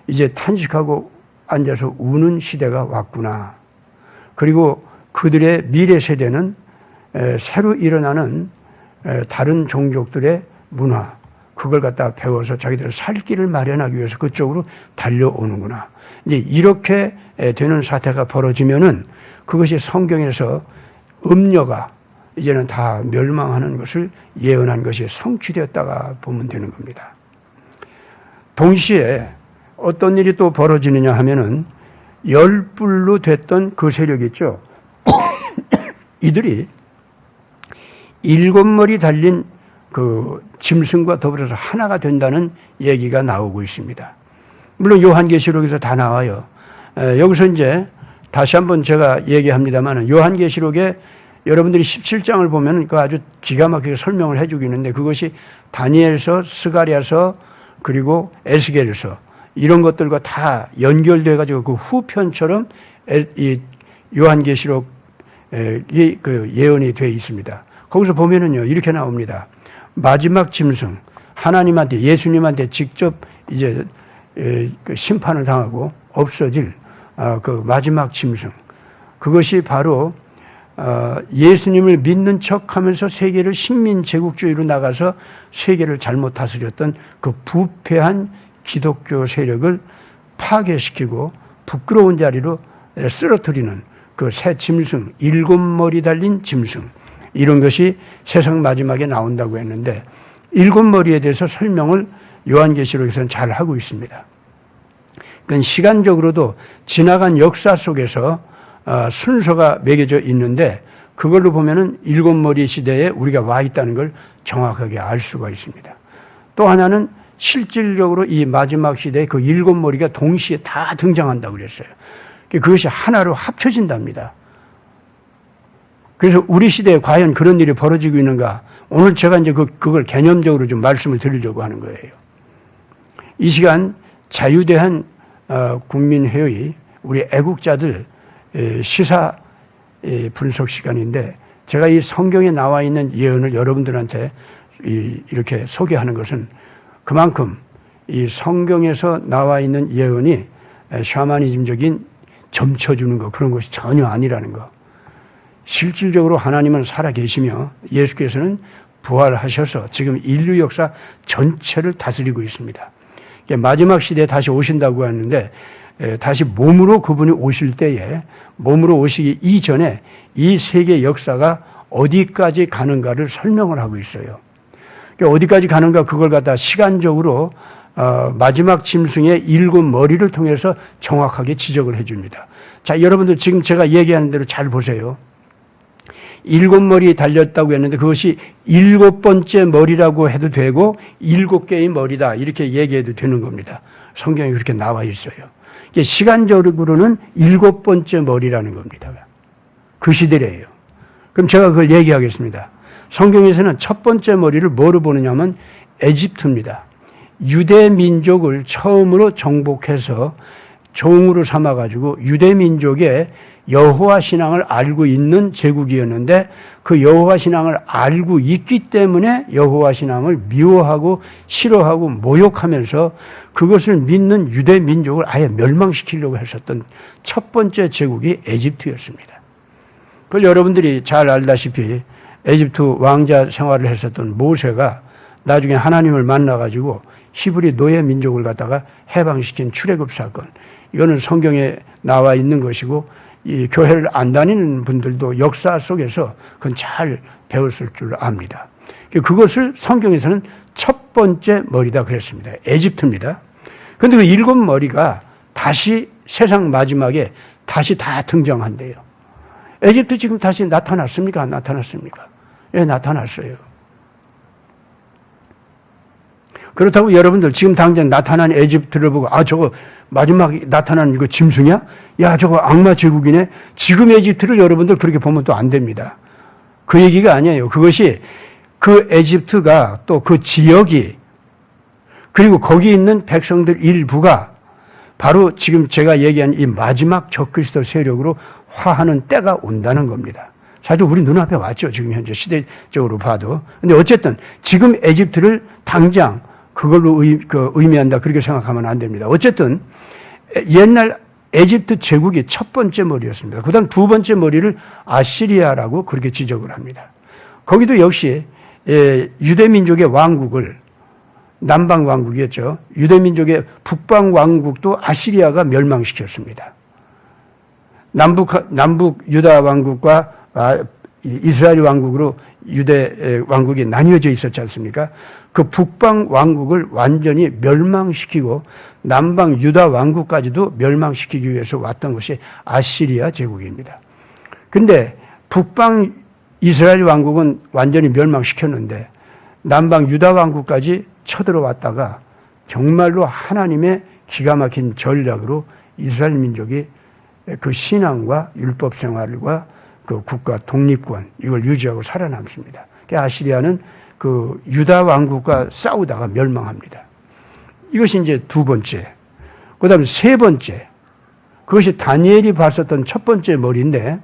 이제 탄식하고 앉아서 우는 시대가 왔구나. 그리고 그들의 미래 세대는 새로 일어나는 다른 종족들의 문화, 그걸 갖다 배워서 자기들 살 길을 마련하기 위해서 그쪽으로 달려오는구나. 이제 이렇게 되는 사태가 벌어지면은 그것이 성경에서 음녀가 이제는 다 멸망하는 것을 예언한 것이 성취되었다가 보면 되는 겁니다. 동시에 어떤 일이 또 벌어지느냐 하면은 10뿔로 됐던 그 세력 있죠. 이들이 7머리 달린 그 짐승과 더불어서 하나가 된다는 얘기가 나오고 있습니다. 물론 요한계시록에서 다 나와요. 여기서 이제 다시 한번 제가 얘기합니다만 요한계시록에 여러분들이 17장을 보면 그 아주 기가 막히게 설명을 해주고 있는데 그것이 다니엘서, 스가랴서 그리고 에스겔서 이런 것들과 다 연결돼 가지고 그 후편처럼 이 요한계시록이 그 예언이 되어 있습니다. 거기서 보면은요 이렇게 나옵니다. 마지막 짐승 하나님한테 예수님한테 직접 이제 심판을 당하고 없어질 그 마지막 짐승 그것이 바로 예수님을 믿는 척하면서 세계를 식민제국주의로 나가서 세계를 잘못 다스렸던 그 부패한 기독교 세력을 파괴시키고 부끄러운 자리로 쓰러뜨리는 그 새 짐승 7머리 달린 짐승 이런 것이 세상 마지막에 나온다고 했는데 7머리에 대해서 설명을 요한계시록에서는 잘 하고 있습니다. 그건 시간적으로도 지나간 역사 속에서 순서가 매겨져 있는데 그걸로 보면은 7머리 시대에 우리가 와 있다는 걸 정확하게 알 수가 있습니다. 또 하나는 실질적으로 이 마지막 시대에 그 7머리가 동시에 다 등장한다고 그랬어요. 그것이 하나로 합쳐진답니다. 그래서 우리 시대에 과연 그런 일이 벌어지고 있는가? 오늘 제가 이제 그걸 개념적으로 좀 말씀을 드리려고 하는 거예요. 이 시간 자유대한 국민회의 우리 애국자들 시사 분석 시간인데 제가 이 성경에 나와 있는 예언을 여러분들한테 이렇게 소개하는 것은 그만큼 이 성경에서 나와 있는 예언이 샤머니즘적인 점쳐주는 거 그런 것이 전혀 아니라는 거. 실질적으로 하나님은 살아계시며 예수께서는 부활하셔서 지금 인류 역사 전체를 다스리고 있습니다. 마지막 시대에 다시 오신다고 하는데 다시 몸으로 그분이 오실 때에 몸으로 오시기 이전에 이 세계 역사가 어디까지 가는가를 설명을 하고 있어요. 어디까지 가는가 그걸 갖다 시간적으로 마지막 짐승의 7머리를 통해서 정확하게 지적을 해줍니다. 자, 여러분들 지금 제가 얘기하는 대로 잘 보세요. 7머리 달렸다고 했는데 그것이 7번째 머리라고 해도 되고 7개의 머리다 이렇게 얘기해도 되는 겁니다. 성경에 그렇게 나와 있어요. 시간적으로는 7번째 머리라는 겁니다. 그 시대래요. 그럼 제가 그걸 얘기하겠습니다. 성경에서는 첫 번째 머리를 뭐로 보느냐면 에집트입니다. 유대 민족을 처음으로 정복해서 종으로 삼아가지고 유대 민족의 여호와 신앙을 알고 있는 제국이었는데 그 여호와 신앙을 알고 있기 때문에 여호와 신앙을 미워하고 싫어하고 모욕하면서 그것을 믿는 유대 민족을 아예 멸망시키려고 했었던 첫 번째 제국이 에집트였습니다. 그걸 여러분들이 잘 알다시피 에집트 왕자 생활을 했었던 모세가 나중에 하나님을 만나가지고 히브리 노예 민족을 갖다가 해방시킨 출애굽 사건. 이거는 성경에 나와 있는 것이고 이 교회를 안 다니는 분들도 역사 속에서 그건 잘 배웠을 줄 압니다. 그것을 성경에서는 첫 번째 머리다 그랬습니다. 에집트입니다. 그런데 그 7머리가 다시 세상 마지막에 다시 다 등장한대요. 에집트 지금 다시 나타났습니까? 안 나타났습니까? 예, 나타났어요. 그렇다고 여러분들 지금 당장 나타난 에집트를 보고 저거 마지막에 나타난 이거 짐승이야? 야, 저거 악마 제국이네? 지금 에집트를 여러분들 그렇게 보면 또 안 됩니다. 그 얘기가 아니에요. 그것이 그 에집트가 또 그 지역이 그리고 거기 있는 백성들 일부가 바로 지금 제가 얘기한 이 마지막 적그리스도 세력으로 화하는 때가 온다는 겁니다. 사실 우리 눈앞에 왔죠. 지금 현재 시대적으로 봐도. 근데 어쨌든 지금 에집트를 당장 그걸로 의미한다. 그렇게 생각하면 안 됩니다. 어쨌든 옛날 에집트 제국이 첫 번째 머리였습니다. 그 다음 두 번째 머리를 아시리아라고 그렇게 지적을 합니다. 거기도 역시 유대민족의 왕국을 남방 왕국이었죠. 유대민족의 북방 왕국도 아시리아가 멸망시켰습니다. 남북 유다 왕국과 이스라엘 왕국으로 유대 왕국이 나뉘어져 있었지 않습니까? 그 북방 왕국을 완전히 멸망시키고 남방 유다 왕국까지도 멸망시키기 위해서 왔던 것이 아시리아 제국입니다. 근데 북방 이스라엘 왕국은 완전히 멸망시켰는데 남방 유다 왕국까지 쳐들어왔다가 정말로 하나님의 기가 막힌 전략으로 이스라엘 민족이 그 신앙과 율법 생활과 그 국가 독립권 이걸 유지하고 살아남습니다. 아시리아는 그 유다 왕국과 싸우다가 멸망합니다. 이것이 이제 두 번째. 그 다음에 세 번째. 그것이 다니엘이 봤었던 첫 번째 머리인데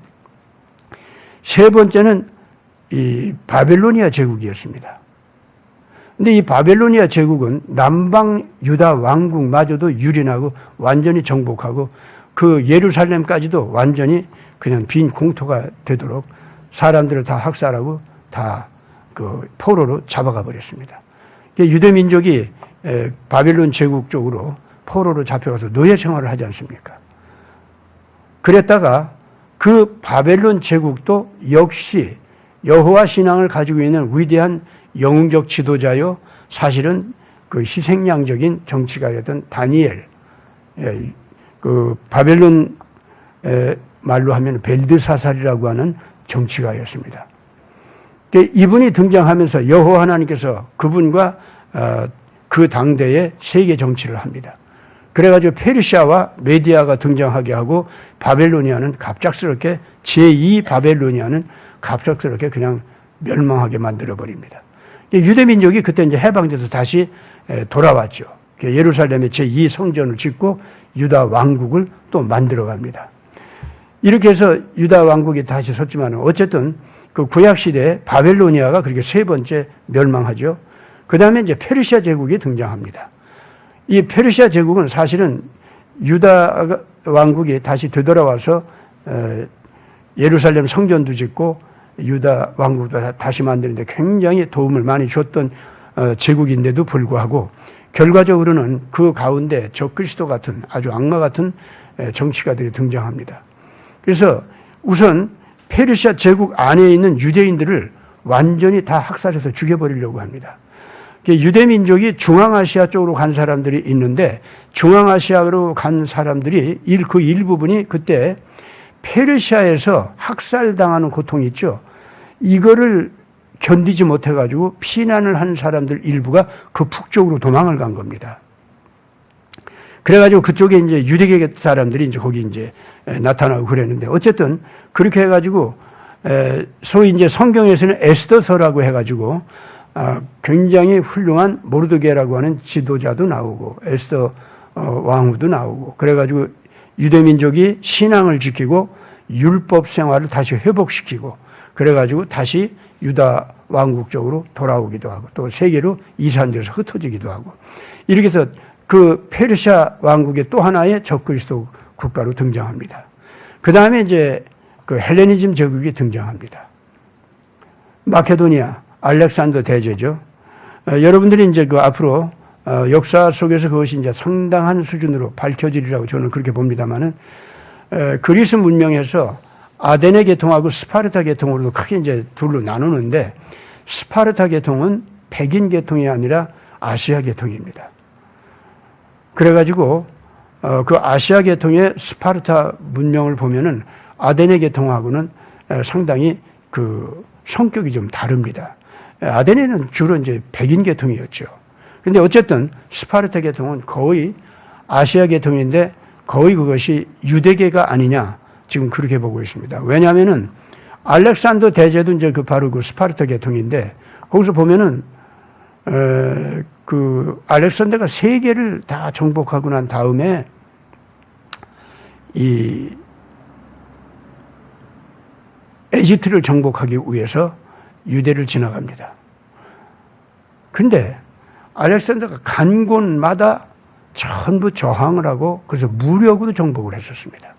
세 번째는 이 바벨로니아 제국이었습니다. 근데 이 바벨로니아 제국은 남방 유다 왕국마저도 유린하고 완전히 정복하고 그 예루살렘까지도 완전히 그냥 빈 공터가 되도록 사람들을 다 학살하고 다 그 포로로 잡아가 버렸습니다. 유대 민족이 바벨론 제국 쪽으로 포로로 잡혀가서 노예 생활을 하지 않습니까? 그랬다가 그 바벨론 제국도 역시 여호와 신앙을 가지고 있는 위대한 영웅적 지도자요, 사실은 그 희생양적인 정치가였던 다니엘, 그 바벨론 말로 하면 벨드사살이라고 하는 정치가였습니다. 이분이 등장하면서 여호와 하나님께서 그분과 그 당대의 세계 정치를 합니다. 그래가지고 페르시아와 메디아가 등장하게 하고 바벨로니아는 갑작스럽게 제2 바벨로니아는 갑작스럽게 그냥 멸망하게 만들어버립니다. 유대 민족이 그때 이제 해방돼서 다시 돌아왔죠. 예루살렘에 제2 성전을 짓고 유다 왕국을 또 만들어갑니다. 이렇게 해서 유다 왕국이 다시 섰지만 어쨌든 그 구약시대에 바벨로니아가 그렇게 세 번째 멸망하죠. 그 다음에 이제 페르시아 제국이 등장합니다. 이 페르시아 제국은 사실은 유다 왕국이 다시 되돌아와서 예루살렘 성전도 짓고 유다 왕국도 다시 만드는데 굉장히 도움을 많이 줬던 제국인데도 불구하고 결과적으로는 그 가운데 적그리스도 같은 아주 악마 같은 정치가들이 등장합니다. 그래서 우선 페르시아 제국 안에 있는 유대인들을 완전히 다 학살해서 죽여버리려고 합니다. 유대 민족이 중앙아시아 쪽으로 간 사람들이 있는데 중앙아시아로 간 사람들이 그 일부분이 그때 페르시아에서 학살당하는 고통이 있죠. 이거를 견디지 못해가지고 피난을 한 사람들 일부가 그 북쪽으로 도망을 간 겁니다. 그래가지고 그쪽에 이제 유대계 사람들이 이제 거기 이제 나타나고 그랬는데 어쨌든 그렇게 해가지고 소위 이제 성경에서는 에스더서라고 해가지고 굉장히 훌륭한 모르드게라고 하는 지도자도 나오고 에스더 왕후도 나오고 그래가지고 유대민족이 신앙을 지키고 율법 생활을 다시 회복시키고 그래가지고 다시 유다 왕국 쪽으로 돌아오기도 하고 또 세계로 이산돼서 흩어지기도 하고 이렇게 해서 그 페르시아 왕국의 또 하나의 적그리스도 국가로 등장합니다. 그 다음에 이제 그 헬레니즘 제국이 등장합니다. 마케도니아 알렉산더 대제죠. 여러분들이 이제 그 앞으로 역사 속에서 그것이 이제 상당한 수준으로 밝혀지리라고 저는 그렇게 봅니다만은 그리스 문명에서 아데네 계통하고 스파르타 계통으로도 크게 이제 둘로 나누는데 스파르타 계통은 백인 계통이 아니라 아시아 계통입니다. 그래가지고 그 아시아 계통의 스파르타 문명을 보면은 아데네 계통하고는 상당히 그 성격이 좀 다릅니다. 아데네는 주로 이제 백인 계통이었죠. 근데 어쨌든 스파르타 계통은 거의 아시아 계통인데 거의 그것이 유대계가 아니냐 지금 그렇게 보고 있습니다. 왜냐하면은 알렉산더 대제도 이제 그 바로 그 스파르타 계통인데 거기서 보면은 그 알렉산더가 세계를 다 정복하고 난 다음에 이 에집트를 정복하기 위해서 유대를 지나갑니다. 근데 알렉산더가 간 곳마다 전부 저항을 하고 그래서 무력으로 정복을 했었습니다.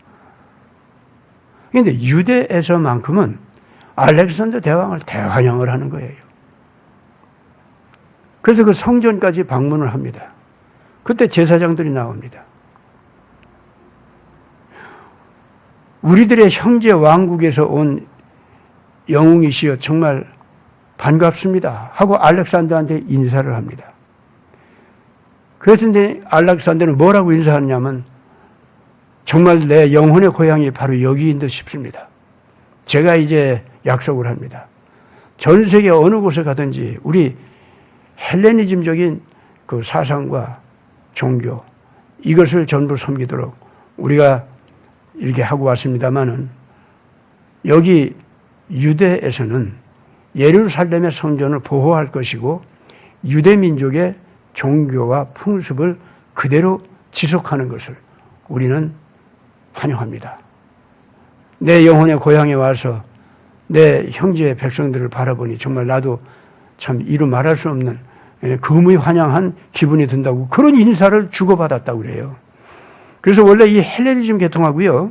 그런데 유대에서만큼은 알렉산더 대왕을 대환영을 하는 거예요. 그래서 그 성전까지 방문을 합니다. 그때 제사장들이 나옵니다. 우리들의 형제 왕국에서 온 영웅이시여 정말 반갑습니다 하고 알렉산더한테 인사를 합니다. 그래서 이제 알렉산더는 뭐라고 인사하냐면 정말 내 영혼의 고향이 바로 여기인 듯 싶습니다. 제가 이제 약속을 합니다. 전 세계 어느 곳에 가든지 우리 헬레니즘적인 그 사상과 종교, 이것을 전부 섬기도록 우리가 이렇게 하고 왔습니다마는, 여기 유대에서는 예루살렘의 성전을 보호할 것이고 유대 민족의 종교와 풍습을 그대로 지속하는 것을 우리는 환영합니다. 내 영혼의 고향에 와서 내 형제의 백성들을 바라보니 정말 나도 참 이루 말할 수 없는 금이 환영한 기분이 든다고, 그런 인사를 주고받았다고 그래요. 그래서 원래 이 헬레니즘 계통하고요,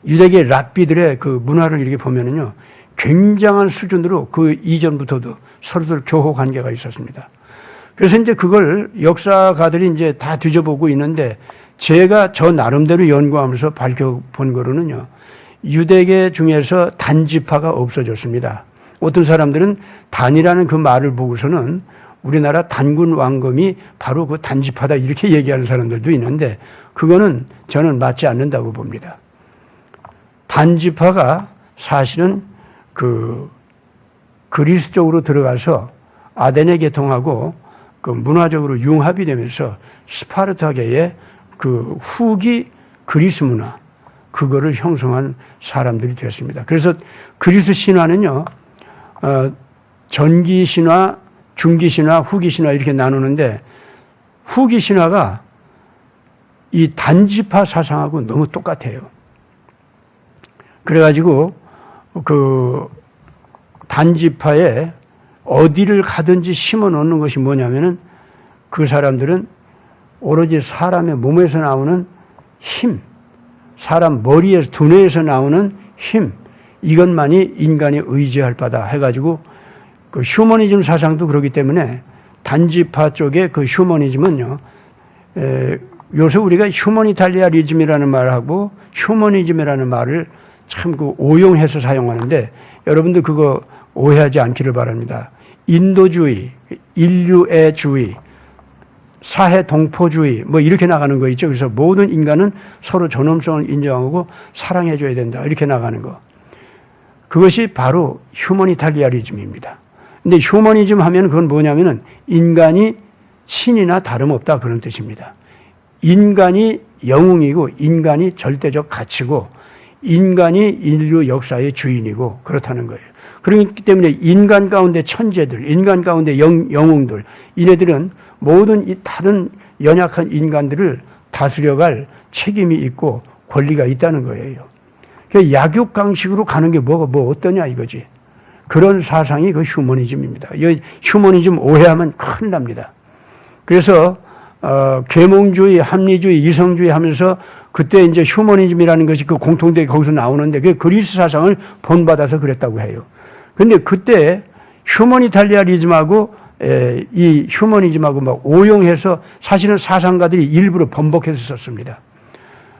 유대계 랍비들의 그 문화를 이렇게 보면은요, 굉장한 수준으로 그 이전부터도 서로들 교호 관계가 있었습니다. 그래서 이제 그걸 역사가들이 이제 다 뒤져보고 있는데, 제가 저 나름대로 연구하면서 밝혀본 거로는요, 유대계 중에서 단지파가 없어졌습니다. 어떤 사람들은 단이라는 그 말을 보고서는 우리나라 단군 왕검이 바로 그 단지파다 이렇게 얘기하는 사람들도 있는데, 그거는 저는 맞지 않는다고 봅니다. 단지파가 사실은 그 그리스 쪽으로 들어가서 아데네 계통하고 그 문화적으로 융합이 되면서 스파르타계의 그 후기 그리스 문화, 그거를 형성한 사람들이 됐습니다. 그래서 그리스 신화는요, 전기 신화, 중기 신화, 후기 신화 이렇게 나누는데, 후기 신화가 이 단지파 사상하고 너무 똑같아요. 그래가지고 그 단지파에 어디를 가든지 심어 놓는 것이 뭐냐면은, 그 사람들은 오로지 사람의 몸에서 나오는 힘, 사람 머리에서, 두뇌에서 나오는 힘, 이것만이 인간이 의지할 바다 해가지고, 그 휴머니즘 사상도 그렇기 때문에 단지파 쪽의 그 휴머니즘은요, 요새 우리가 휴머니탈리아리즘이라는 말하고 휴머니즘이라는 말을 참 그 오용해서 사용하는데, 여러분들 그거 오해하지 않기를 바랍니다. 인도주의, 인류의 주의, 사회 동포주의 뭐 이렇게 나가는 거 있죠. 그래서 모든 인간은 서로 존엄성을 인정하고 사랑해줘야 된다, 이렇게 나가는 거. 그것이 바로 휴머니탈리아리즘입니다. 근데 휴머니즘 하면 그건 뭐냐면은 인간이 신이나 다름없다, 그런 뜻입니다. 인간이 영웅이고 인간이 절대적 가치고 인간이 인류 역사의 주인이고 그렇다는 거예요. 그렇기 때문에 인간 가운데 천재들, 인간 가운데 영웅들, 이네들은 모든 이 다른 연약한 인간들을 다스려갈 책임이 있고 권리가 있다는 거예요. 약육강식으로 가는 게 뭐 어떠냐 이거지. 그런 사상이 그 휴머니즘입니다. 이 휴머니즘 오해하면 큰일 납니다. 그래서 계몽주의, 합리주의, 이성주의 하면서 그때 이제 휴머니즘이라는 것이 그 공통되게 거기서 나오는데, 그게 그리스 사상을 본받아서 그랬다고 해요. 근데 그때 휴머니탈리아리즘하고 이 휴머니즘하고 막 오용해서 사실은 사상가들이 일부러 번복해서 썼습니다.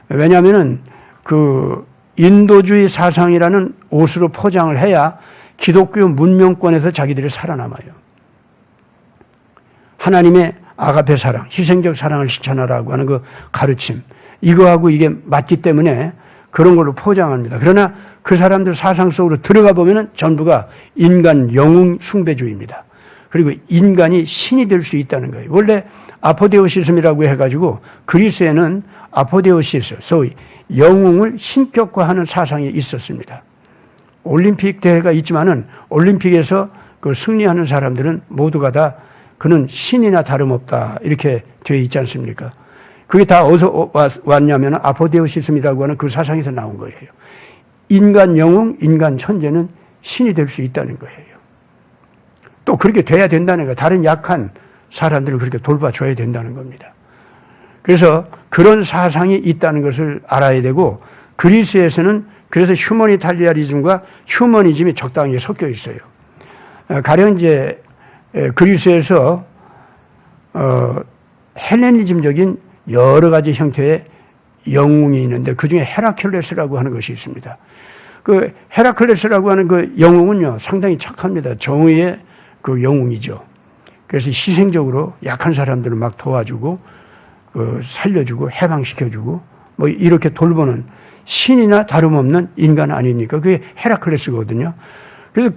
왜냐하면은 그 인도주의 사상이라는 옷으로 포장을 해야 기독교 문명권에서 자기들이 살아남아요. 하나님의 아가페 사랑, 희생적 사랑을 실천하라고 하는 그 가르침, 이거하고 이게 맞기 때문에 그런 걸로 포장합니다. 그러나 그 사람들 사상 속으로 들어가 보면은 전부가 인간 영웅 숭배주의입니다. 그리고 인간이 신이 될 수 있다는 거예요. 원래 아포데오시즘이라고 해가지고 그리스에는 아포데오시스, 소위 영웅을 신격화하는 사상이 있었습니다. 올림픽 대회가 있지만은 올림픽에서 그 승리하는 사람들은 모두가 다 그는 신이나 다름없다, 이렇게 되어 있지 않습니까? 그게 다 어디서 왔냐면 아포데오시즘이라고 하는 그 사상에서 나온 거예요. 인간 영웅, 인간 천재는 신이 될 수 있다는 거예요. 또 그렇게 돼야 된다는 거예요. 다른 약한 사람들을 그렇게 돌봐줘야 된다는 겁니다. 그래서 그런 사상이 있다는 것을 알아야 되고, 그리스에서는 그래서 휴머니탈리아리즘과 휴머니즘이 적당히 섞여 있어요. 가령 이제 그리스에서 헬레니즘적인 여러 가지 형태의 영웅이 있는데, 그 중에 헤라클레스라고 하는 것이 있습니다. 그 헤라클레스라고 하는 그 영웅은요, 상당히 착합니다. 정의의 그 영웅이죠. 그래서 희생적으로 약한 사람들을 막 도와주고, 살려주고, 해방시켜주고, 뭐 이렇게 돌보는 신이나 다름없는 인간 아닙니까? 그게 헤라클레스거든요.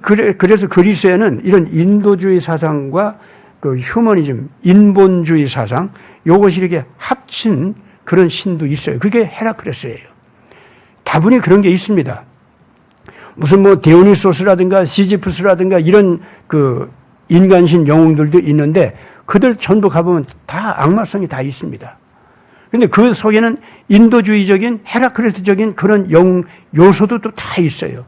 그래서 그리스에는 이런 인도주의 사상과 그 휴머니즘, 인본주의 사상, 요것이 이렇게 합친 그런 신도 있어요. 그게 헤라클레스예요. 다분히 그런 게 있습니다. 무슨 뭐 디오니소스라든가 시지프스라든가 이런 그 인간신 영웅들도 있는데 그들 전부 가보면 다 악마성이 다 있습니다. 그런데 그 속에는 인도주의적인 헤라클레스적인 그런 영웅 요소도 또 다 있어요.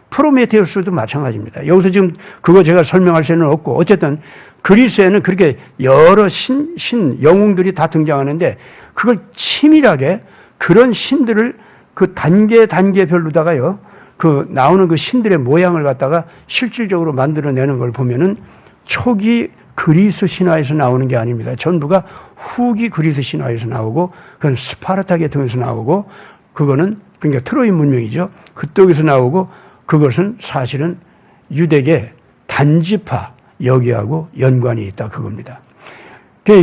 프로메테우스도 마찬가지입니다. 여기서 지금 그거 제가 설명할 수는 없고 어쨌든 그리스에는 그렇게 여러 신 영웅들이 다 등장하는데 그걸 치밀하게 그런 신들을 그 단계별로다가요. 그 나오는 그 신들의 모양을 갖다가 실질적으로 만들어내는 걸 보면은 초기 그리스 신화에서 나오는 게 아닙니다. 전부가 후기 그리스 신화에서 나오고 그건 스파르타 계통에서 나오고 그거는 그러니까 트로이 문명이죠. 그쪽에서 나오고 그것은 사실은 유대계 단지파 여기하고 연관이 있다 그겁니다.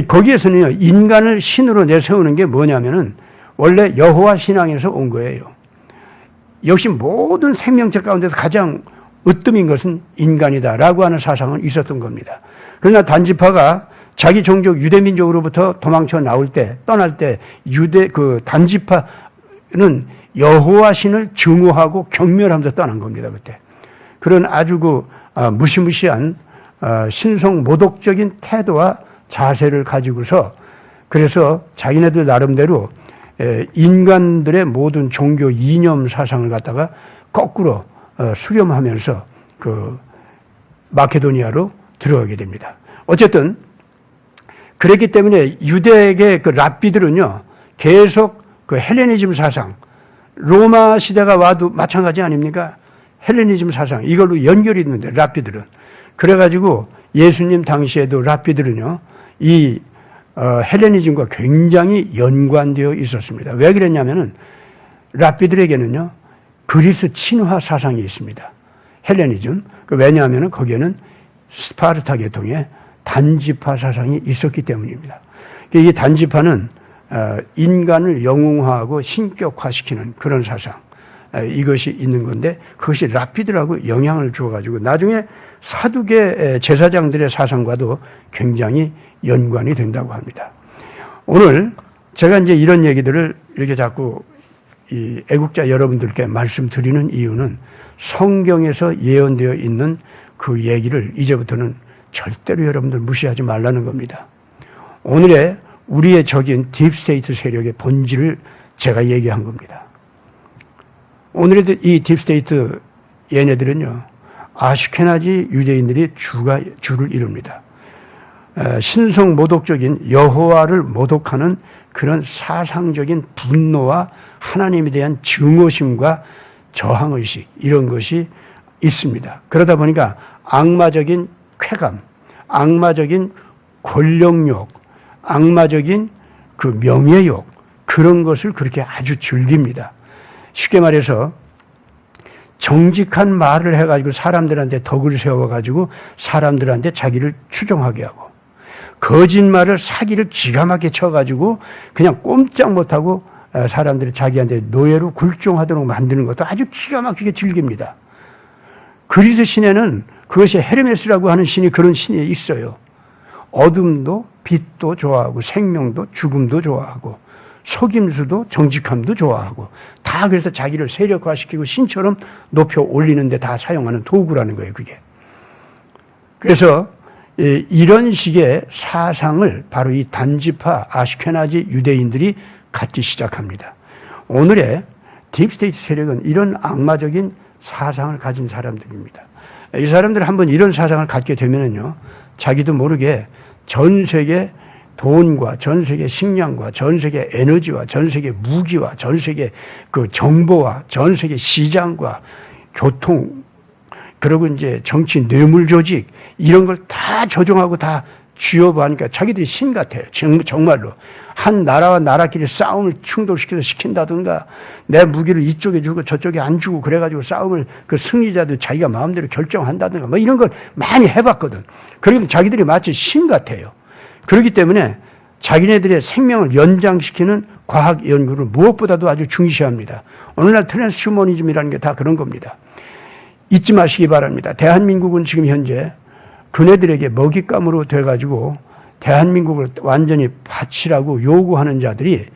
거기에서는요 인간을 신으로 내세우는 게 뭐냐면은 원래 여호와 신앙에서 온 거예요. 역시 모든 생명체 가운데서 가장 으뜸인 것은 인간이다라고 하는 사상은 있었던 겁니다. 그러나 단지파가 자기 종족 유대민족으로부터 도망쳐 나올 때 떠날 때 유대 그 단지파는 여호와 신을 증오하고 경멸하면서 떠난 겁니다. 그때 그런 아주 그 무시무시한 신성 모독적인 태도와 자세를 가지고서 그래서 자기네들 나름대로 인간들의 모든 종교 이념 사상을 갖다가 거꾸로 수렴하면서 그 마케도니아로 들어가게 됩니다. 어쨌든 그랬기 때문에 유대계 그 랍비들은요 계속 그 헬레니즘 사상 로마 시대가 와도 마찬가지 아닙니까? 헬레니즘 사상 이걸로 연결이 있는데 랍비들은 그래가지고 예수님 당시에도 랍비들은요 이 헬레니즘과 굉장히 연관되어 있었습니다. 왜 그랬냐면은 랍비들에게는요 그리스 친화 사상이 있습니다. 헬레니즘. 왜냐하면은 거기에는 스파르타 계통의 단지파 사상이 있었기 때문입니다. 이 단지파는 인간을 영웅화하고 신격화시키는 그런 사상 이것이 있는 건데 그것이 랍비들하고 영향을 주어가지고 나중에 사두개 제사장들의 사상과도 굉장히 연관이 된다고 합니다. 오늘 제가 이제 이런 얘기들을 이렇게 자꾸 이 애국자 여러분들께 말씀드리는 이유는 성경에서 예언되어 있는 그 얘기를 이제부터는 절대로 여러분들 무시하지 말라는 겁니다. 오늘의 우리의 적인 딥스테이트 세력의 본질을 제가 얘기한 겁니다. 오늘의 이 딥스테이트 얘네들은요, 아슈케나지 유대인들이 주를 이룹니다. 신성 모독적인 여호와를 모독하는 그런 사상적인 분노와 하나님에 대한 증오심과 저항의식 이런 것이 있습니다. 그러다 보니까 악마적인 쾌감, 악마적인 권력욕, 악마적인 그 명예욕 그런 것을 그렇게 아주 즐깁니다. 쉽게 말해서 정직한 말을 해가지고 사람들한테 덕을 세워가지고 사람들한테 자기를 추종하게 하고 거짓말을 사기를 기가 막히게 쳐가지고 그냥 꼼짝 못하고 사람들이 자기한테 노예로 굴종하도록 만드는 것도 아주 기가 막히게 즐깁니다. 그리스 신에는 그것이 헤르메스라고 하는 신이 그런 신이 있어요. 어둠도 빛도 좋아하고 생명도 죽음도 좋아하고 속임수도 정직함도 좋아하고 다 그래서 자기를 세력화시키고 신처럼 높여 올리는데 다 사용하는 도구라는 거예요. 그게. 그래서 이런 식의 사상을 바로 이 단지파 아슈케나지 유대인들이 갖기 시작합니다. 오늘의 딥스테이트 세력은 이런 악마적인 사상을 가진 사람들입니다. 이 사람들이 한번 이런 사상을 갖게 되면은요, 자기도 모르게 전 세계 돈과 전 세계 식량과 전 세계 에너지와 전 세계 무기와 전 세계 그 정보와 전 세계 시장과 교통 그리고 이제 정치 뇌물 조직 이런 걸 다 조종하고 다 쥐어봐니까 자기들이 신 같아요. 정말로. 한 나라와 나라끼리 싸움을 충돌시켜서 시킨다든가 내 무기를 이쪽에 주고 저쪽에 안 주고 그래가지고 싸움을 그 승리자들 자기가 마음대로 결정한다든가 뭐 이런 걸 많이 해봤거든. 그러면 자기들이 마치 신 같아요. 그렇기 때문에 자기네들의 생명을 연장시키는 과학 연구를 무엇보다도 아주 중시합니다. 오늘날 트랜스휴머니즘이라는 게 다 그런 겁니다. 잊지 마시기 바랍니다. 대한민국은 지금 현재 그네들에게 먹잇감으로 돼가지고 대한민국을 완전히 바치라고 요구하는 자들이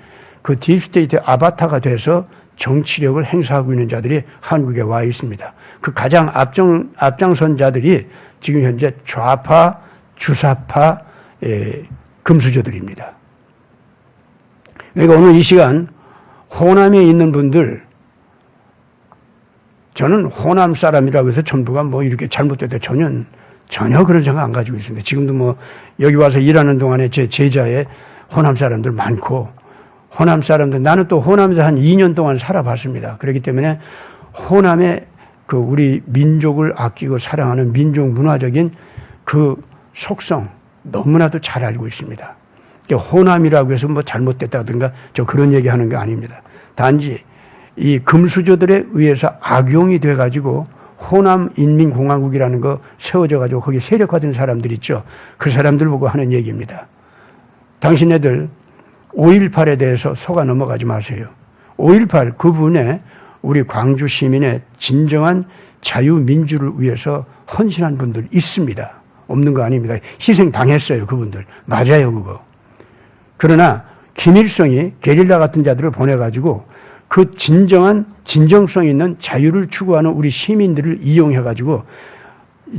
그 딥스테이트의 아바타가 돼서 정치력을 행사하고 있는 자들이 한국에 와 있습니다. 그 가장 앞장선 자들이 지금 현재 좌파, 주사파, 금수저들입니다. 그러니까 오늘 이 시간 호남에 있는 분들, 저는 호남 사람이라고 해서 전부가 뭐 이렇게 잘못됐다 전혀 그런 생각 안 가지고 있습니다. 지금도 뭐 여기 와서 일하는 동안에 제 제자에 호남 사람들 많고, 호남 사람들, 나는 또 호남에서 한 2년 동안 살아봤습니다. 그렇기 때문에 호남의 그 우리 민족을 아끼고 사랑하는 민족 문화적인 그 속성 너무나도 잘 알고 있습니다. 그러니까 호남이라고 해서 뭐 잘못됐다든가 저 그런 얘기 하는 게 아닙니다. 단지 이 금수저들에 의해서 악용이 돼가지고 호남인민공화국이라는 거 세워져가지고 거기 세력화된 사람들 있죠. 그 사람들 보고 하는 얘기입니다. 당신네들 5.18에 대해서 속아 넘어가지 마세요. 5.18 그분의 우리 광주 시민의 진정한 자유민주를 위해서 헌신한 분들 있습니다. 없는 거 아닙니다. 희생당했어요, 그분들. 맞아요, 그거. 그러나 김일성이 게릴라 같은 자들을 보내가지고 그 진정성 있는 자유를 추구하는 우리 시민들을 이용해가지고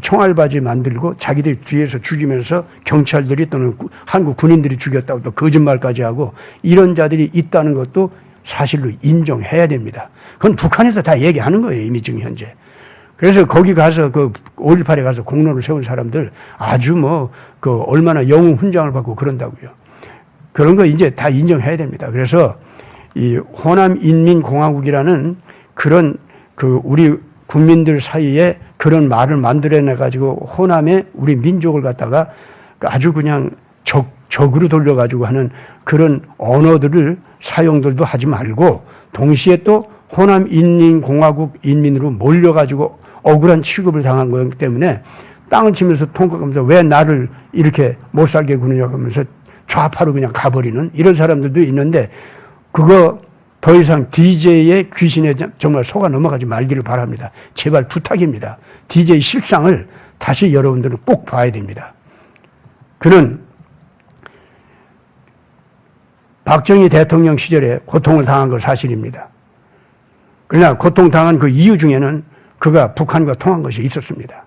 총알바지 만들고 자기들 뒤에서 죽이면서 경찰들이 또는 한국 군인들이 죽였다고 또 거짓말까지 하고 이런 자들이 있다는 것도 사실로 인정해야 됩니다. 그건 북한에서 다 얘기하는 거예요, 이미 지금 현재. 그래서 거기 가서 그 5.18에 가서 공로를 세운 사람들 아주 뭐 그 얼마나 영웅 훈장을 받고 그런다고요. 그런 거 이제 다 인정해야 됩니다. 그래서 이 호남인민공화국이라는 그런 그 우리 국민들 사이에 그런 말을 만들어내가지고 호남의 우리 민족을 갖다가 아주 그냥 적으로 돌려가지고 하는 그런 언어들을 사용들도 하지 말고 동시에 또 호남인민공화국 인민으로 몰려가지고 억울한 취급을 당한 거기 때문에 땅을 치면서 통곡하면서 왜 나를 이렇게 못 살게 구느냐고 하면서 좌파로 그냥 가버리는 이런 사람들도 있는데 그거 더 이상 DJ의 귀신에 정말 속아 넘어가지 말기를 바랍니다. 제발 부탁입니다. DJ 실상을 다시 여러분들은 꼭 봐야 됩니다. 그는 박정희 대통령 시절에 고통을 당한 건 사실입니다. 그러나 고통당한 그 이유 중에는 그가 북한과 통한 것이 있었습니다.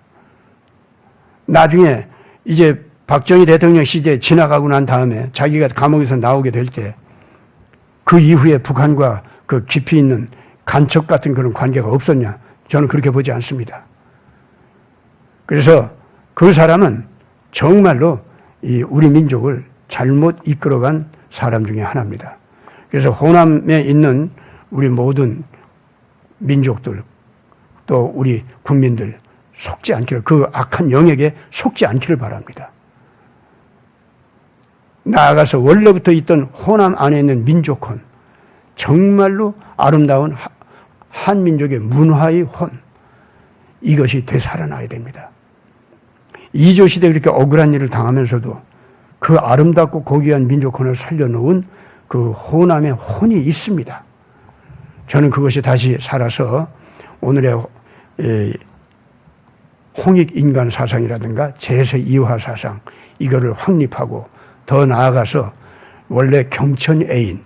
나중에 이제 박정희 대통령 시대 지나가고 난 다음에 자기가 감옥에서 나오게 될 때 그 이후에 북한과 그 깊이 있는 간첩 같은 그런 관계가 없었냐? 저는 그렇게 보지 않습니다. 그래서 그 사람은 정말로 이 우리 민족을 잘못 이끌어간 사람 중에 하나입니다. 그래서 호남에 있는 우리 모든 민족들 또 우리 국민들 속지 않기를, 그 악한 영역에 속지 않기를 바랍니다. 나아가서 원래부터 있던 호남 안에 있는 민족혼, 정말로 아름다운 한민족의 문화의 혼, 이것이 되살아나야 됩니다. 이조시대 그렇게 억울한 일을 당하면서도 그 아름답고 고귀한 민족혼을 살려놓은 그 호남의 혼이 있습니다. 저는 그것이 다시 살아서 오늘의 홍익인간 사상이라든가 제세이화 사상, 이거를 확립하고 더 나아가서 원래 경천애인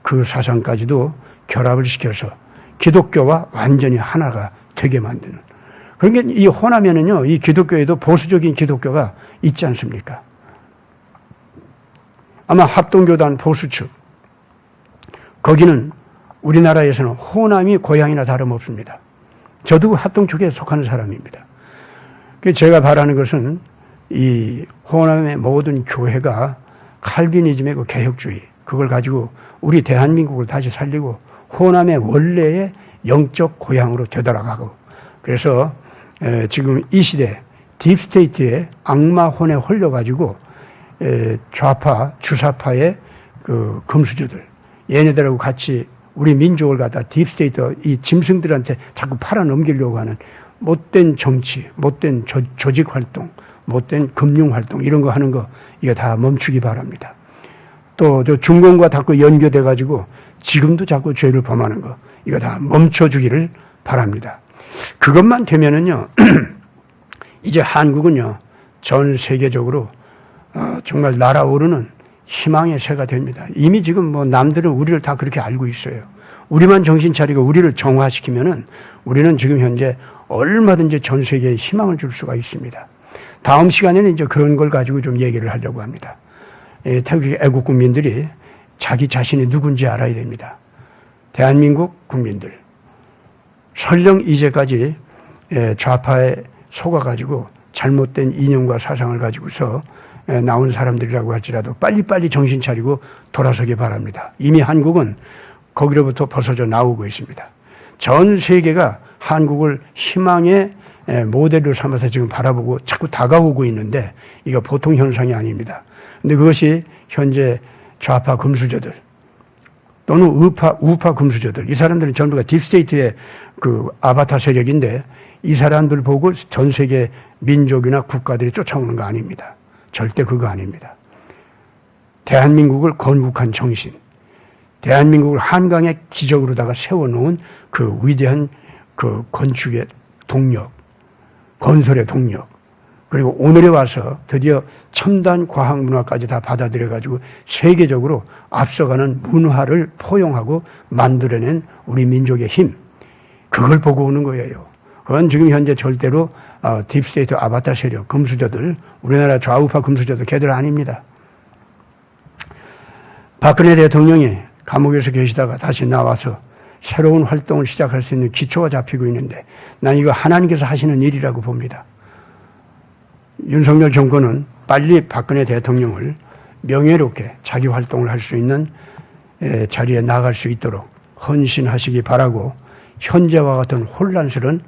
그 사상까지도 결합을 시켜서 기독교와 완전히 하나가 되게 만드는. 그러니까 이 호남에는요, 이 기독교에도 보수적인 기독교가 있지 않습니까? 아마 합동교단 보수 측, 거기는 우리나라에서는 호남이 고향이나 다름없습니다. 저도 합동 측에 속하는 사람입니다. 제가 바라는 것은 이 호남의 모든 교회가 칼비니즘의 그 개혁주의, 그걸 가지고 우리 대한민국을 다시 살리고 호남의 원래의 영적 고향으로 되돌아가고, 그래서 지금 이 시대 딥스테이트의 악마혼에 홀려가지고 좌파, 주사파의 그 금수저들, 얘네들하고 같이 우리 민족을 갖다 딥스테이트 이 짐승들한테 자꾸 팔아넘기려고 하는 못된 정치, 못된 조직활동, 못된 금융활동 이런 거 하는 거 이거 다 멈추기 바랍니다. 또 저 중공과 자꾸 연결돼 가지고 지금도 자꾸 죄를 범하는 거, 이거 다 멈춰주기를 바랍니다. 그것만 되면은요, 이제 한국은요, 전 세계적으로 정말 날아오르는 희망의 새가 됩니다. 이미 지금 뭐 남들은 우리를 다 그렇게 알고 있어요. 우리만 정신 차리고 우리를 정화시키면은 우리는 지금 현재 얼마든지 전 세계에 희망을 줄 수가 있습니다. 다음 시간에는 이제 그런 걸 가지고 좀 얘기를 하려고 합니다. 태극기 애국 국민들이 자기 자신이 누군지 알아야 됩니다. 대한민국 국민들. 설령 이제까지 좌파에 속아가지고 잘못된 이념과 사상을 가지고서 나온 사람들이라고 할지라도 빨리빨리 정신 차리고 돌아서기 바랍니다. 이미 한국은 거기로부터 벗어져 나오고 있습니다. 전 세계가 한국을 희망의 모델로 삼아서 지금 바라보고 자꾸 다가오고 있는데 이거 보통 현상이 아닙니다. 근데 그것이 현재 좌파 금수저들 또는 우파 금수저들, 이 사람들은 전부가 딥스테이트의 그 아바타 세력인데 이 사람들 보고 전 세계 민족이나 국가들이 쫓아오는 거 아닙니다. 절대 그거 아닙니다. 대한민국을 건국한 정신, 대한민국을 한강의 기적으로다가 세워놓은 그 위대한 그 건축의 동력, 건설의 동력, 그리고 오늘에 와서 드디어 첨단 과학 문화까지 다 받아들여가지고 세계적으로 앞서가는 문화를 포용하고 만들어낸 우리 민족의 힘, 그걸 보고 오는 거예요. 그건 지금 현재 절대로 딥스테이트 아바타 세력, 금수저들, 우리나라 좌우파 금수저들 걔들 아닙니다. 박근혜 대통령이 감옥에서 계시다가 다시 나와서 새로운 활동을 시작할 수 있는 기초가 잡히고 있는데 난 이거 하나님께서 하시는 일이라고 봅니다. 윤석열 정권은 빨리 박근혜 대통령을 명예롭게 자기 활동을 할 수 있는 자리에 나갈 수 있도록 헌신하시기 바라고 현재와 같은 혼란스러운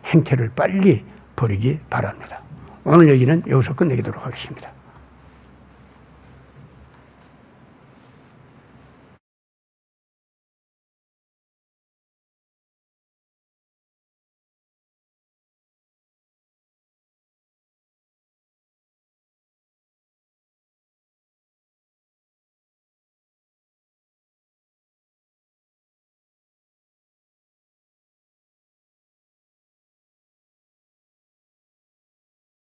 행태를 빨리 버리기 바랍니다. 오늘 얘기는 여기서 끝내도록 하겠습니다.